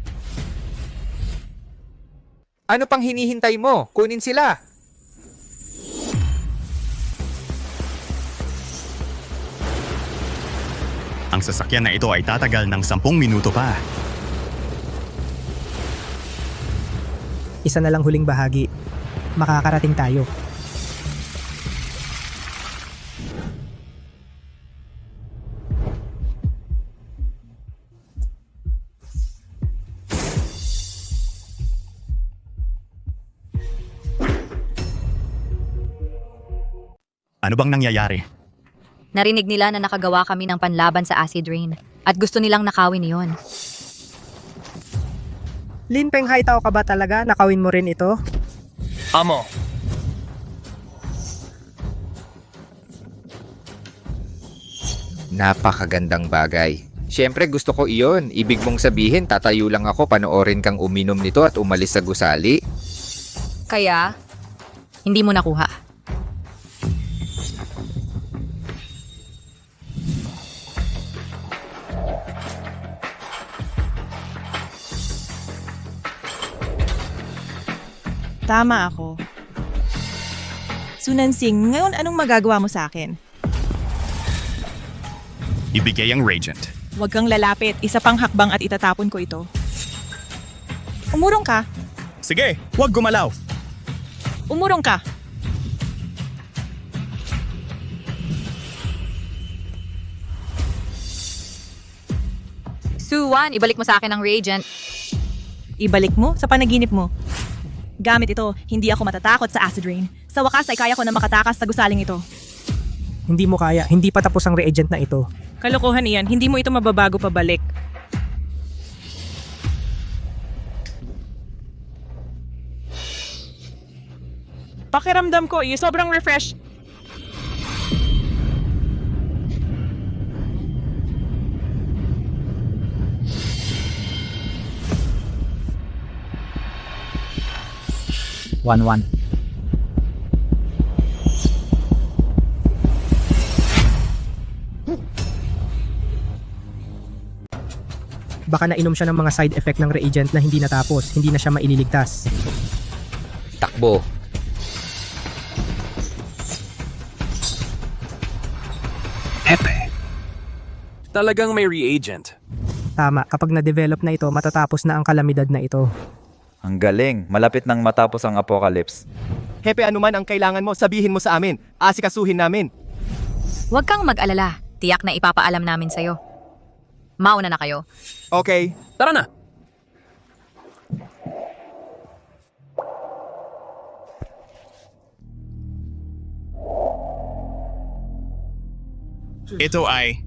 Ano pang hinihintay mo? Kunin sila. Ang sasakyan na ito ay tatagal ng 10 minuto pa. Isa na lang huling bahagi. Makakarating tayo. Ano bang nangyayari? Narinig nila na nakagawa kami ng panlaban sa acid rain at gusto nilang nakawin iyon. Lin Peng, haitaw ka ba talaga? Nakawin mo rin ito? Amo. Napakagandang bagay. Siyempre gusto ko iyon. Ibig mong sabihin, tatayo lang ako panoorin kang uminom nito at umalis sa gusali? Kaya, hindi mo nakuha. Tama ako. Sunansing, ngayon anong magagawa mo sa akin? Ibigay ang reagent. Huwag kang lalapit. Isa pang hakbang at itatapon ko ito. Umurong ka. Sige, huwag gumalaw. Umurong ka. Suwan, ibalik mo sa akin ang reagent. Ibalik mo sa panaginip mo. Gamit ito, hindi ako matatakot sa acid rain. Sa wakas ay kaya ko na makatakas sa gusaling ito. Hindi mo kaya, hindi pa tapos ang reagent na ito. Kalokohan iyan, hindi mo ito mababago pabalik. Pakiramdam ko, sobrang refresh. One. Baka nainom siya ng mga side effect ng reagent na hindi natapos, hindi na siya maililigtas. Takbo. Hepe. Talagang may reagent. Tama, kapag na-develop na ito, matatapos na ang kalamidad na ito. Ang galing, malapit nang matapos ang apocalypse. Hepe, anuman ang kailangan mo, sabihin mo sa amin. Asikasuhin namin. Huwag kang mag-alala. Tiyak na ipapaalam namin sa'yo. Mauna na kayo. Okay. Tara na! Ito ay...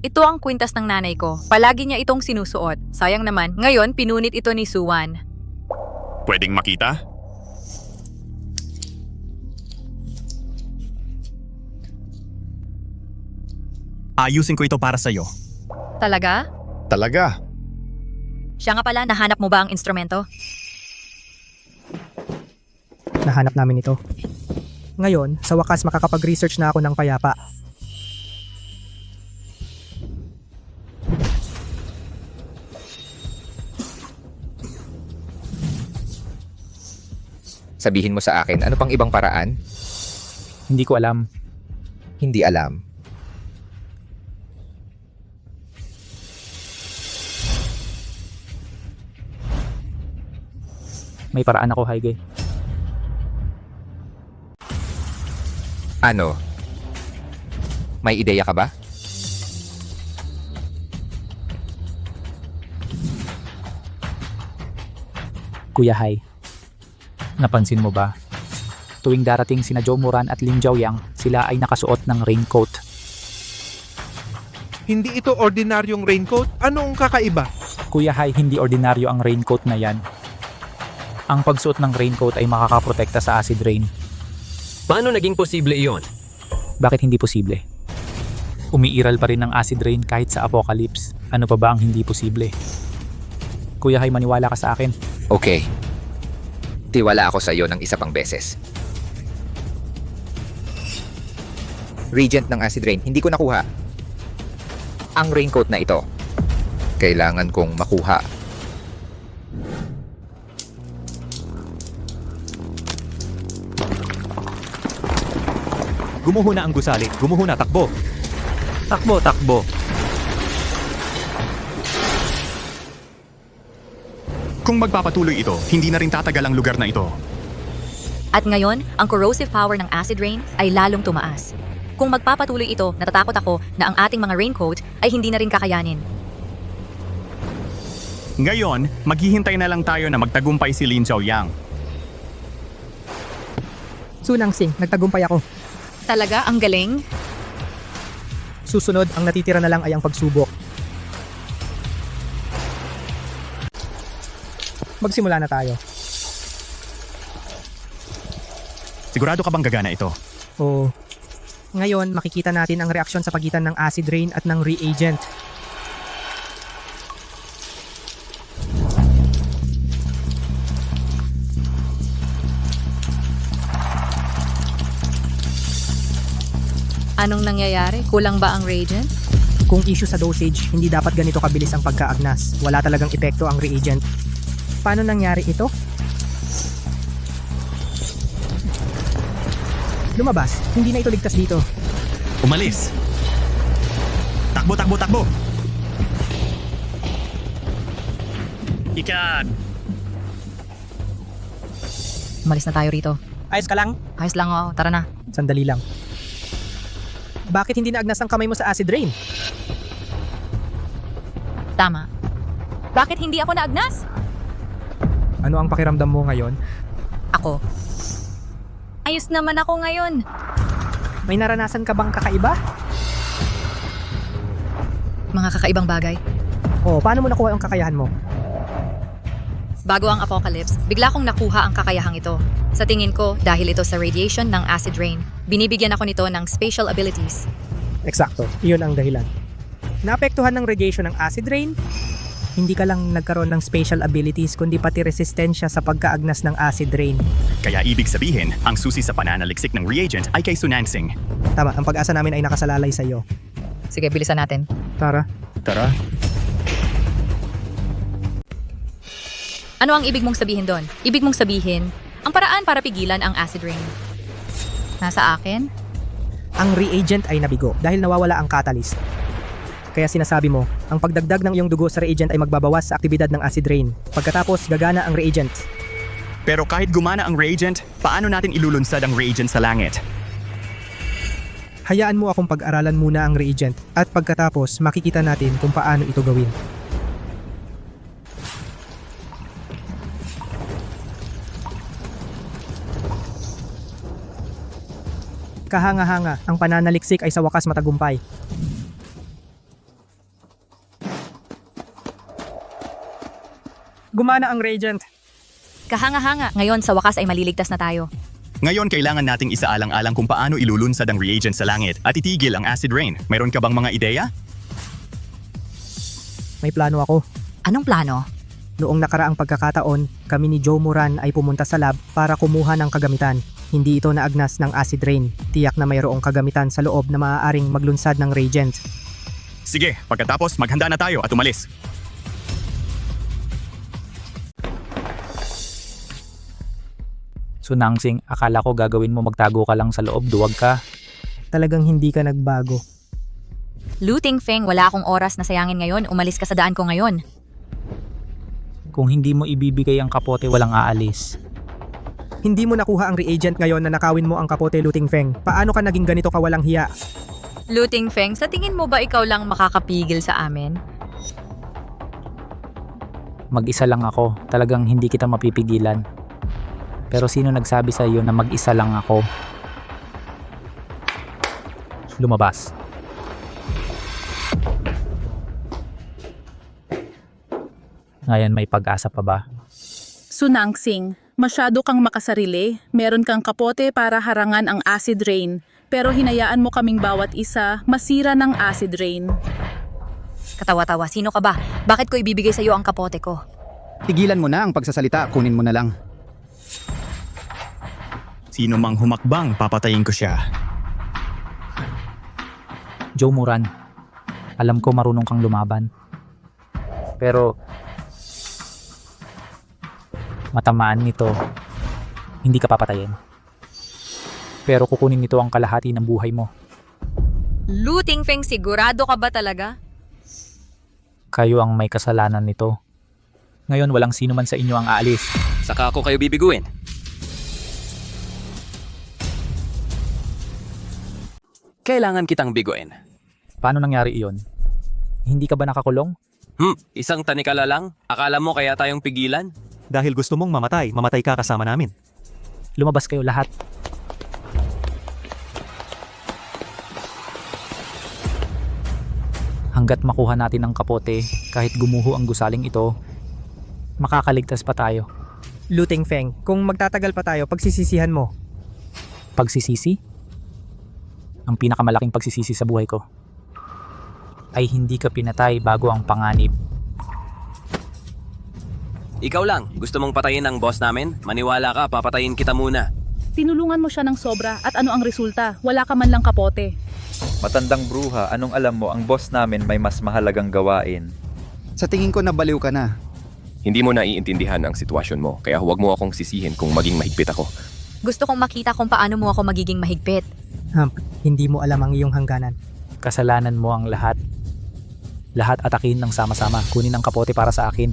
Ito ang kwintas ng nanay ko. Palagi niya itong sinusuot. Sayang naman, ngayon pinunit ito ni Suwan. Pwedeng makita? Ayusin ko ito para sa'yo. Talaga? Talaga? Siya nga pala, nahanap mo ba ang instrumento? Nahanap namin ito. Ngayon, sa wakas makakapag-research na ako ng payapa. Sabihin mo sa akin, ano pang ibang paraan? Hindi ko alam. Hindi alam. May paraan ako, Haige. Ano? May ideya ka ba? Kuya Hai, napansin mo ba? Tuwing darating sina Joe Moran at Lin Jiaoyang, sila ay nakasuot ng raincoat. Hindi ito ordinaryong raincoat? Ano ang kakaiba? Kuya Hai, hindi ordinaryo ang raincoat na yan. Ang pagsuot ng raincoat ay makakaprotekta sa acid rain. Paano naging posible iyon? Bakit hindi posible? Umiiral pa rin ang acid rain kahit sa apocalypse. Ano pa ba ang hindi posible? Kuya Hai, maniwala ka sa akin. Okay. Tiwala ako sa iyo ng isa pang beses. Regent ng acid rain, hindi ko nakuha. Ang raincoat na ito, kailangan kong makuha. Gumuho na ang gusali. Gumuho na, takbo. Takbo. Kung magpapatuloy ito, hindi na rin tatagal ang lugar na ito. At ngayon, ang corrosive power ng acid rain ay lalong tumaas. Kung magpapatuloy ito, natatakot ako na ang ating mga raincoat ay hindi na rin kakayanin. Ngayon, maghihintay na lang tayo na magtagumpay si Lin Jiaoyang. Sunangsing, nagtagumpay ako. Talaga? Ang galing? Susunod, ang natitira na lang ay ang pagsubok. Magsimula na tayo. Sigurado ka bang gagana ito? Oo. Ngayon, makikita natin ang reaksyon sa pagitan ng acid rain at ng reagent. Anong nangyayari? Kulang ba ang reagent? Kung issue sa dosage, hindi dapat ganito kabilis ang pagkaagnas. Wala talagang epekto ang reagent. Paano nangyari ito? Lumabas. Hindi na ito ligtas dito. Umalis. Takbo. Ikat. Umalis na tayo rito. Ayos ka lang? Ayos lang ako. Tara na. Sandali lang. Bakit hindi naagnas ang kamay mo sa acid rain? Tama. Bakit hindi ako naagnas? Ano ang pakiramdam mo ngayon? Ako. Ayos naman ako ngayon. May naranasan ka bang kakaiba? Mga kakaibang bagay. O, paano mo nakuha yung kakayahan mo? Bago ang apocalypse, bigla kong nakuha ang kakayahang ito. Sa tingin ko, dahil ito sa radiation ng acid rain, binibigyan ako nito ng spatial abilities. Eksakto, iyon ang dahilan. Naapektuhan ng radiation ng acid rain, hindi ka lang nagkaroon ng spatial abilities kundi pati resistensya sa pagkaagnas ng acid rain. Kaya ibig sabihin, ang susi sa pananaliksik ng reagent ay kay Sunansing. Tama, ang pag-asa namin ay nakasalalay sa iyo. Sige, bilisan natin. Tara. Tara. Ano ang ibig mong sabihin doon? Ibig mong sabihin, ang paraan para pigilan ang acid rain. Nasa akin? Ang reagent ay nabigo dahil nawawala ang catalyst. Kaya sinasabi mo, ang pagdagdag ng iyong dugo sa reagent ay magbabawas sa aktibidad ng acid rain. Pagkatapos, gagana ang reagent. Pero kahit gumana ang reagent, paano natin ilulunsad ang reagent sa langit? Hayaan mo akong pag-aralan muna ang reagent at pagkatapos makikita natin kung paano ito gawin. Kahanga-hanga, ang pananaliksik ay sa wakas matagumpay. Gumana ang reagent. Kahanga-hanga, ngayon sa wakas ay maliligtas na tayo. Ngayon, kailangan nating isaalang-alang kung paano ilulunsad ang reagent sa langit at itigil ang acid rain. Mayroon ka bang mga ideya? May plano ako. Anong plano? Noong nakaraang pagkakataon, kami ni Joe Moran ay pumunta sa lab para kumuha ng kagamitan. Hindi ito naagnas ng acid rain. Tiyak na mayroong kagamitan sa loob na maaaring maglunsad ng reagent. Sige, pagkatapos maghanda na tayo at umalis. Sunangsing, akala ko gagawin mo magtago ka lang sa loob, duwag ka. Talagang hindi ka nagbago. Looting Feng, wala akong oras na sayangin ngayon. Umalis ka sa daan ko ngayon. Kung hindi mo ibibigay ang kapote, walang aalis. Hindi mo nakuha ang reagent ngayon na nakawin mo ang kapote, Looting Feng. Paano ka naging ganito kawalang hiya? Looting Feng, sa tingin mo ba ikaw lang makakapigil sa amin? Mag-isa lang ako, talagang hindi kita mapipigilan. Pero sino nagsabi sa iyo na mag-isa lang ako? Lumabas. Ngayon may pag-asa pa ba? Sunangsing, masyado kang makasarili. Meron kang kapote para harangan ang acid rain. Pero hinayaan mo kaming bawat isa masira ng acid rain. Katawa-tawa, sino ka ba? Bakit ko ibibigay sa iyo ang kapote ko? Tigilan mo na ang pagsasalita, kunin mo na lang. Sino mang humakbang, papatayin ko siya. Joe Moran, alam ko marunong kang lumaban. Pero matamaan nito, hindi ka papatayin. Pero kukunin nito ang kalahati ng buhay mo. Looting Feng, sigurado ka ba talaga? Kayo ang may kasalanan nito. Ngayon walang sino man sa inyo ang aalis. Saka ako kayo bibiguin. Kailangan kitang biguin. Paano nangyari iyon? Hindi ka ba nakakulong? Isang tanikala lang? Akala mo kaya tayong pigilan? Dahil gusto mong mamatay, mamatay ka kasama namin. Lumabas kayo lahat. Hanggat makuha natin ang kapote, kahit gumuho ang gusaling ito, makakaligtas pa tayo. Looting Feng, kung magtatagal pa tayo, pagsisisihan mo. Pagsisisi? Ang pinakamalaking pagsisisi sa buhay ko ay hindi ka pinatay bago ang panganib. Ikaw lang, gusto mong patayin ang boss namin? Maniwala ka, papatayin kita muna. Tinulungan mo siya ng sobra at ano ang resulta? Wala ka man lang kapote. Matandang bruha, anong alam mo ang boss namin may mas mahalagang gawain? Sa tingin ko nabaliw ka na. Hindi mo naiintindihan ang sitwasyon mo, kaya huwag mo akong sisihin kung maging mahigpit ako. Gusto kong makita kung paano mo ako magiging mahigpit. Hindi mo alam ang iyong hangganan. Kasalanan mo ang lahat. Lahat atakin ng sama-sama. Kunin ang kapote para sa akin.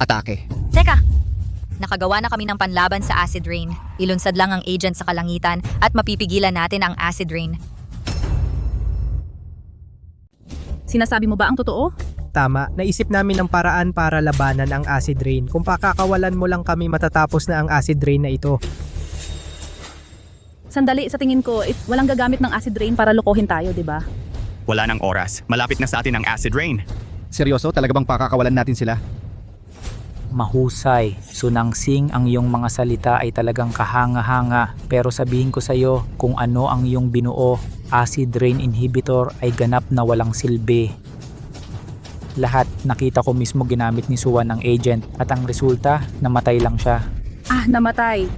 Atake. Teka! Nakagawa na kami ng panlaban sa acid rain. Ilunsad lang ang agent sa kalangitan at mapipigilan natin ang acid rain. Sinasabi mo ba ang totoo? Tama, naisip namin ng paraan para labanan ang acid rain. Kung pakakawalan mo lang kami matatapos na ang acid rain na ito. Sandali, sa tingin ko, walang gagamit ng acid rain para lokohin tayo, di ba? Wala nang oras. Malapit na sa atin ang acid rain. Seryoso, talaga bang pakakawalan natin sila? Mahusay, Sunangsing, ang iyong mga salita ay talagang kahanga-hanga. Pero sabihin ko sa iyo, kung ano ang iyong binuo, acid rain inhibitor ay ganap na walang silbi. Lahat nakita ko mismo ginamit ni Suwan ng agent at ang resulta, namatay lang siya. Ah, namatay.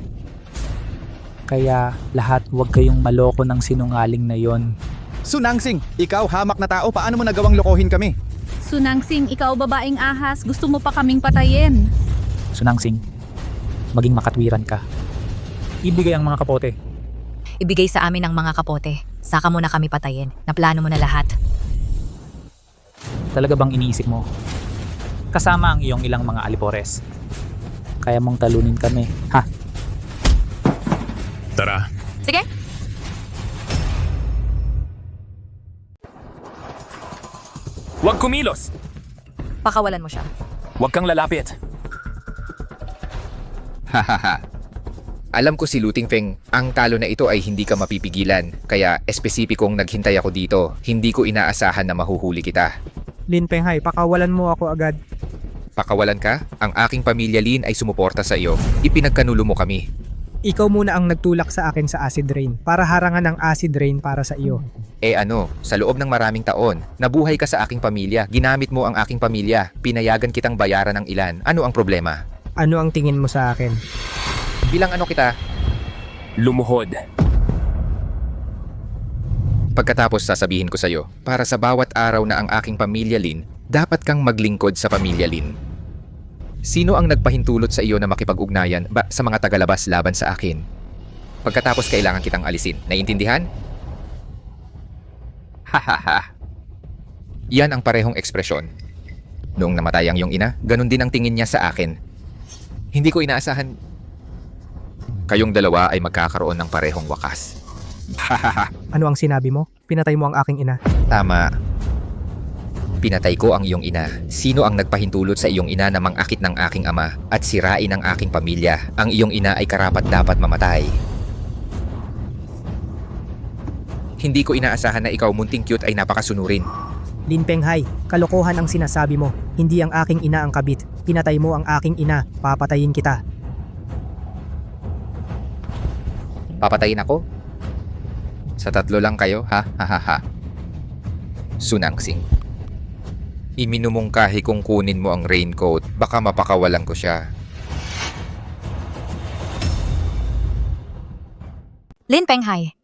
Kaya lahat huwag kayong maloko ng sinungaling na yon. Sunangsing, ikaw hamak na tao, paano mo nagawang lokohin kami? Sunangsing, ikaw babaeng ahas, gusto mo pa kaming patayin. Sunangsing, maging makatwiran ka. Ibigay ang mga kapote. Ibigay sa amin ang mga kapote. Saka mo na kami patayin. Naplano mo na lahat. Talaga bang iniisip mo? Kasama ang iyong ilang mga alipores. Kaya mong talunin kami, ha? Tara. Sige. Huwag kumilos! Pakawalan mo siya. Huwag kang lalapit. Hahaha. Alam ko si Luting Feng, ang talo na ito ay hindi ka mapipigilan. Kaya espesipikong naghintay ako dito. Hindi ko inaasahan na mahuhuli kita. Lin Penghay, pakawalan mo ako agad. Pakawalan ka? Ang aking pamilya Lin ay sumuporta sa iyo. Ipinagkanulo mo kami. Ikaw muna ang nagtulak sa akin sa acid rain para harangan ang acid rain para sa iyo. Sa loob ng maraming taon, nabuhay ka sa aking pamilya, ginamit mo ang aking pamilya, pinayagan kitang bayaran ng ilan. Ano ang problema? Ano ang tingin mo sa akin? Bilang ano kita? Lumuhod. Pagkatapos sasabihin ko sa iyo, para sa bawat araw na ang aking pamilya Lin, dapat kang maglingkod sa pamilya Lin. Sino ang nagpahintulot sa iyo na makipag-ugnayan sa mga tagalabas laban sa akin? Pagkatapos kailangan kitang alisin. Naiintindihan? Hahaha. Yan ang parehong ekspresyon. Noong namatay ang iyong ina, ganun din ang tingin niya sa akin. Hindi ko inaasahan. Kayong dalawa ay magkakaroon ng parehong wakas. Hahaha. Ano ang sinabi mo? Pinatay mo ang aking ina. Tama. Pinatay ko ang iyong ina. Sino ang nagpahintulot sa iyong ina na mangakit ng aking ama at sirain ang aking pamilya? Ang iyong ina ay karapat-dapat mamatay. Hindi ko inaasahan na ikaw munting cute ay napakasunurin. Lin Penghay, kalokohan ang sinasabi mo. Hindi ang aking ina ang kabit. Pinatay mo ang aking ina. Papatayin kita. Papatayin ako? Sa tatlo lang kayo, ha? Hahaha. Sunangsing. Iminumungkahi kung kunin mo ang raincoat, baka mapakawalan ko siya. Lin Penghay.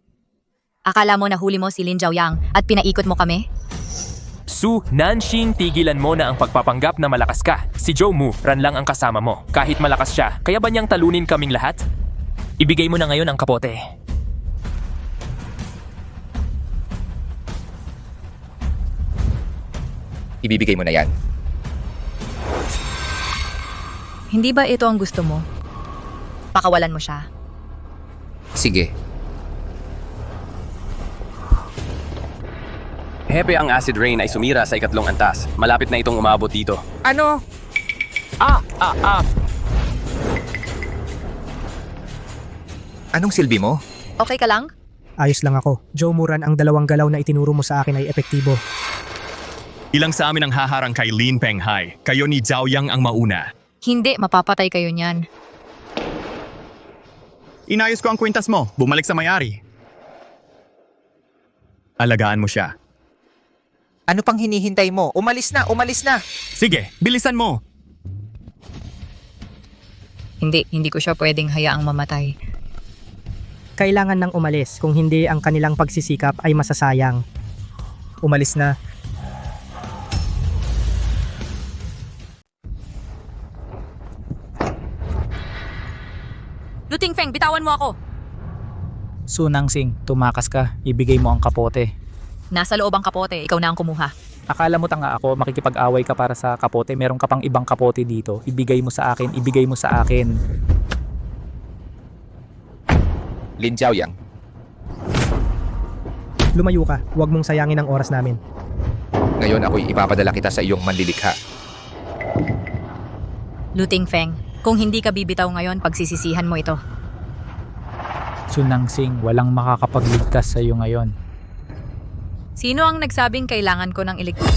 Akala mo nahuli mo si Lin Jiaoyang at pinaikot mo kami? Su Nanxing, tigilan mo na ang pagpapanggap na malakas ka. Si Zhou Mu, ran lang ang kasama mo. Kahit malakas siya, kaya ba niyang talunin kaming lahat? Ibigay mo na ngayon ang kapote. Ibibigay mo na yan. Hindi ba ito ang gusto mo? Pakawalan mo siya. Sige. Hepe, ang acid rain ay sumira sa ikatlong antas. Malapit na itong umabot dito. Ano? Anong silbi mo? Okay ka lang? Ayos lang ako. Joe Muran, ang dalawang galaw na itinuro mo sa akin ay epektibo. Ilang sa amin ang haharang kay Lin Penghay. Kayo ni Jiaoyang ang mauna. Hindi, mapapatay kayo niyan. Inayos ko ang kwintas mo. Bumalik sa may-ari. Alagaan mo siya. Ano pang hinihintay mo? Umalis na! Umalis na! Sige, bilisan mo! Hindi ko siya pwedeng hayaang mamatay. Kailangan nang umalis, kung hindi ang kanilang pagsisikap ay masasayang. Umalis na. Luting Feng, bitawan mo ako! Sunangsing, tumakas ka. Ibigay mo ang kapote. Nasa loob ang kapote, ikaw na ang kumuha. Akala mo tanga ako, makikipag-away ka para sa kapote. Meron ka pang ibang kapote dito. Ibigay mo sa akin, ibigay mo sa akin. Lin Jiaoyang. Lumayo ka, huwag mong sayangin ang oras namin. Ngayon ako'y ipapadala kita sa iyong manlilikha. Luting Feng, kung hindi ka bibitaw ngayon, pagsisisihan mo ito. Su Nangsing, walang makakapagligtas sa iyo ngayon. Sino ang nagsabing kailangan ko ng iligtas?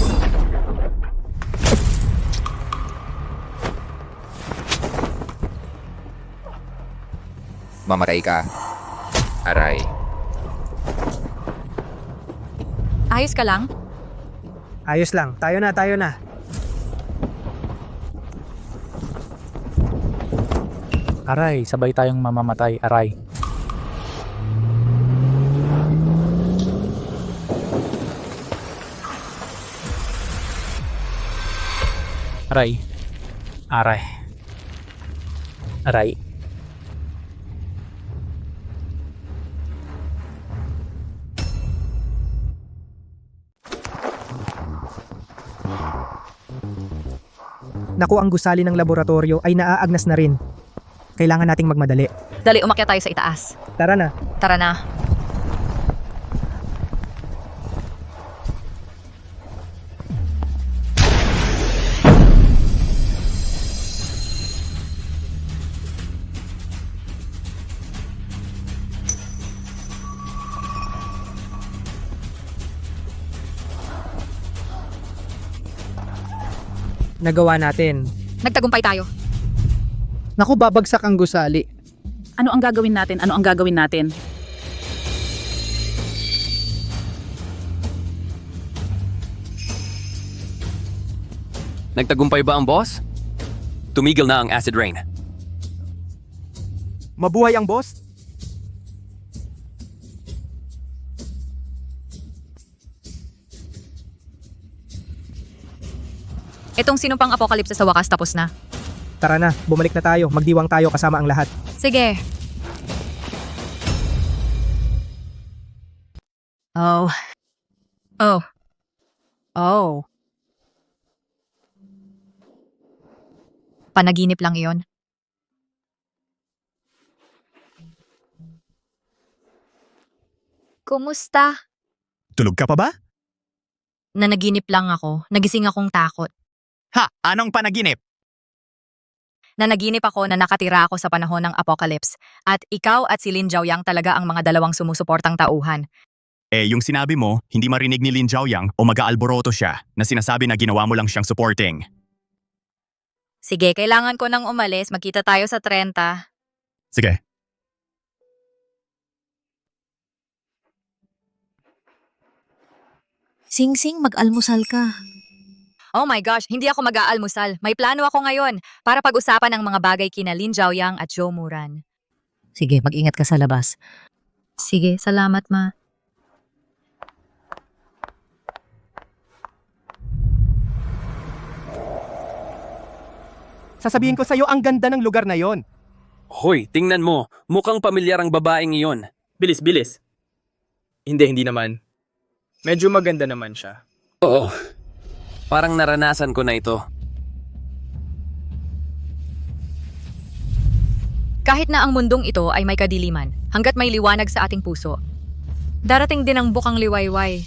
Mamatay ka. Aray. Ayos ka lang? Ayos lang. Tayo na, tayo na. Aray, sabay tayong mamamatay. Aray. Aray. Aray. Aray. Naku, ang gusali ng laboratorio ay naaagnas na rin. Kailangan nating magmadali. Dali, umakyat tayo sa itaas. Tara na. Tara na. Nagawa natin. Nagtagumpay tayo. Naku, babagsak ang gusali. Ano ang gagawin natin? Ano ang gagawin natin? Nagtagumpay ba ang boss? Tumigil na ang acid rain. Mabuhay ang boss? Itong sinumpang apokalipse sa wakas tapos na. Tara na, bumalik na tayo. Magdiwang tayo kasama ang lahat. Sige. Oh. Oh. Oh. Panaginip lang iyon. Kumusta? Tulog ka pa ba? Nanaginip lang ako. Nagising akong takot. Ha? Anong panaginip? Nanaginip ako na nakatira ako sa panahon ng apocalypse at ikaw at si Lin Zhaoyang talaga ang mga dalawang sumusuportang tauhan. Yung sinabi mo, hindi marinig ni Lin Zhaoyang o mag-aalboroto siya na sinasabi na ginawa mo lang siyang supporting. Sige, kailangan ko nang umalis. Magkita tayo sa 30. Sige. Sing-sing, mag-almusal ka. Oh my gosh, hindi ako mag-aalmusal. May plano ako ngayon para pag-usapan ang mga bagay kina Lin Zhaoyang at Zhou Muran. Sige, mag-ingat ka sa labas. Sige, salamat ma. Sasabihin ko sa'yo, ang ganda ng lugar na yon. Hoy, tingnan mo. Mukhang pamilyar ang babaeng iyon. Bilis, bilis. Hindi naman. Medyo maganda naman siya. Oo. Parang naranasan ko na ito. Kahit na ang mundong ito ay may kadiliman, hanggat may liwanag sa ating puso, darating din ang bukang liwayway.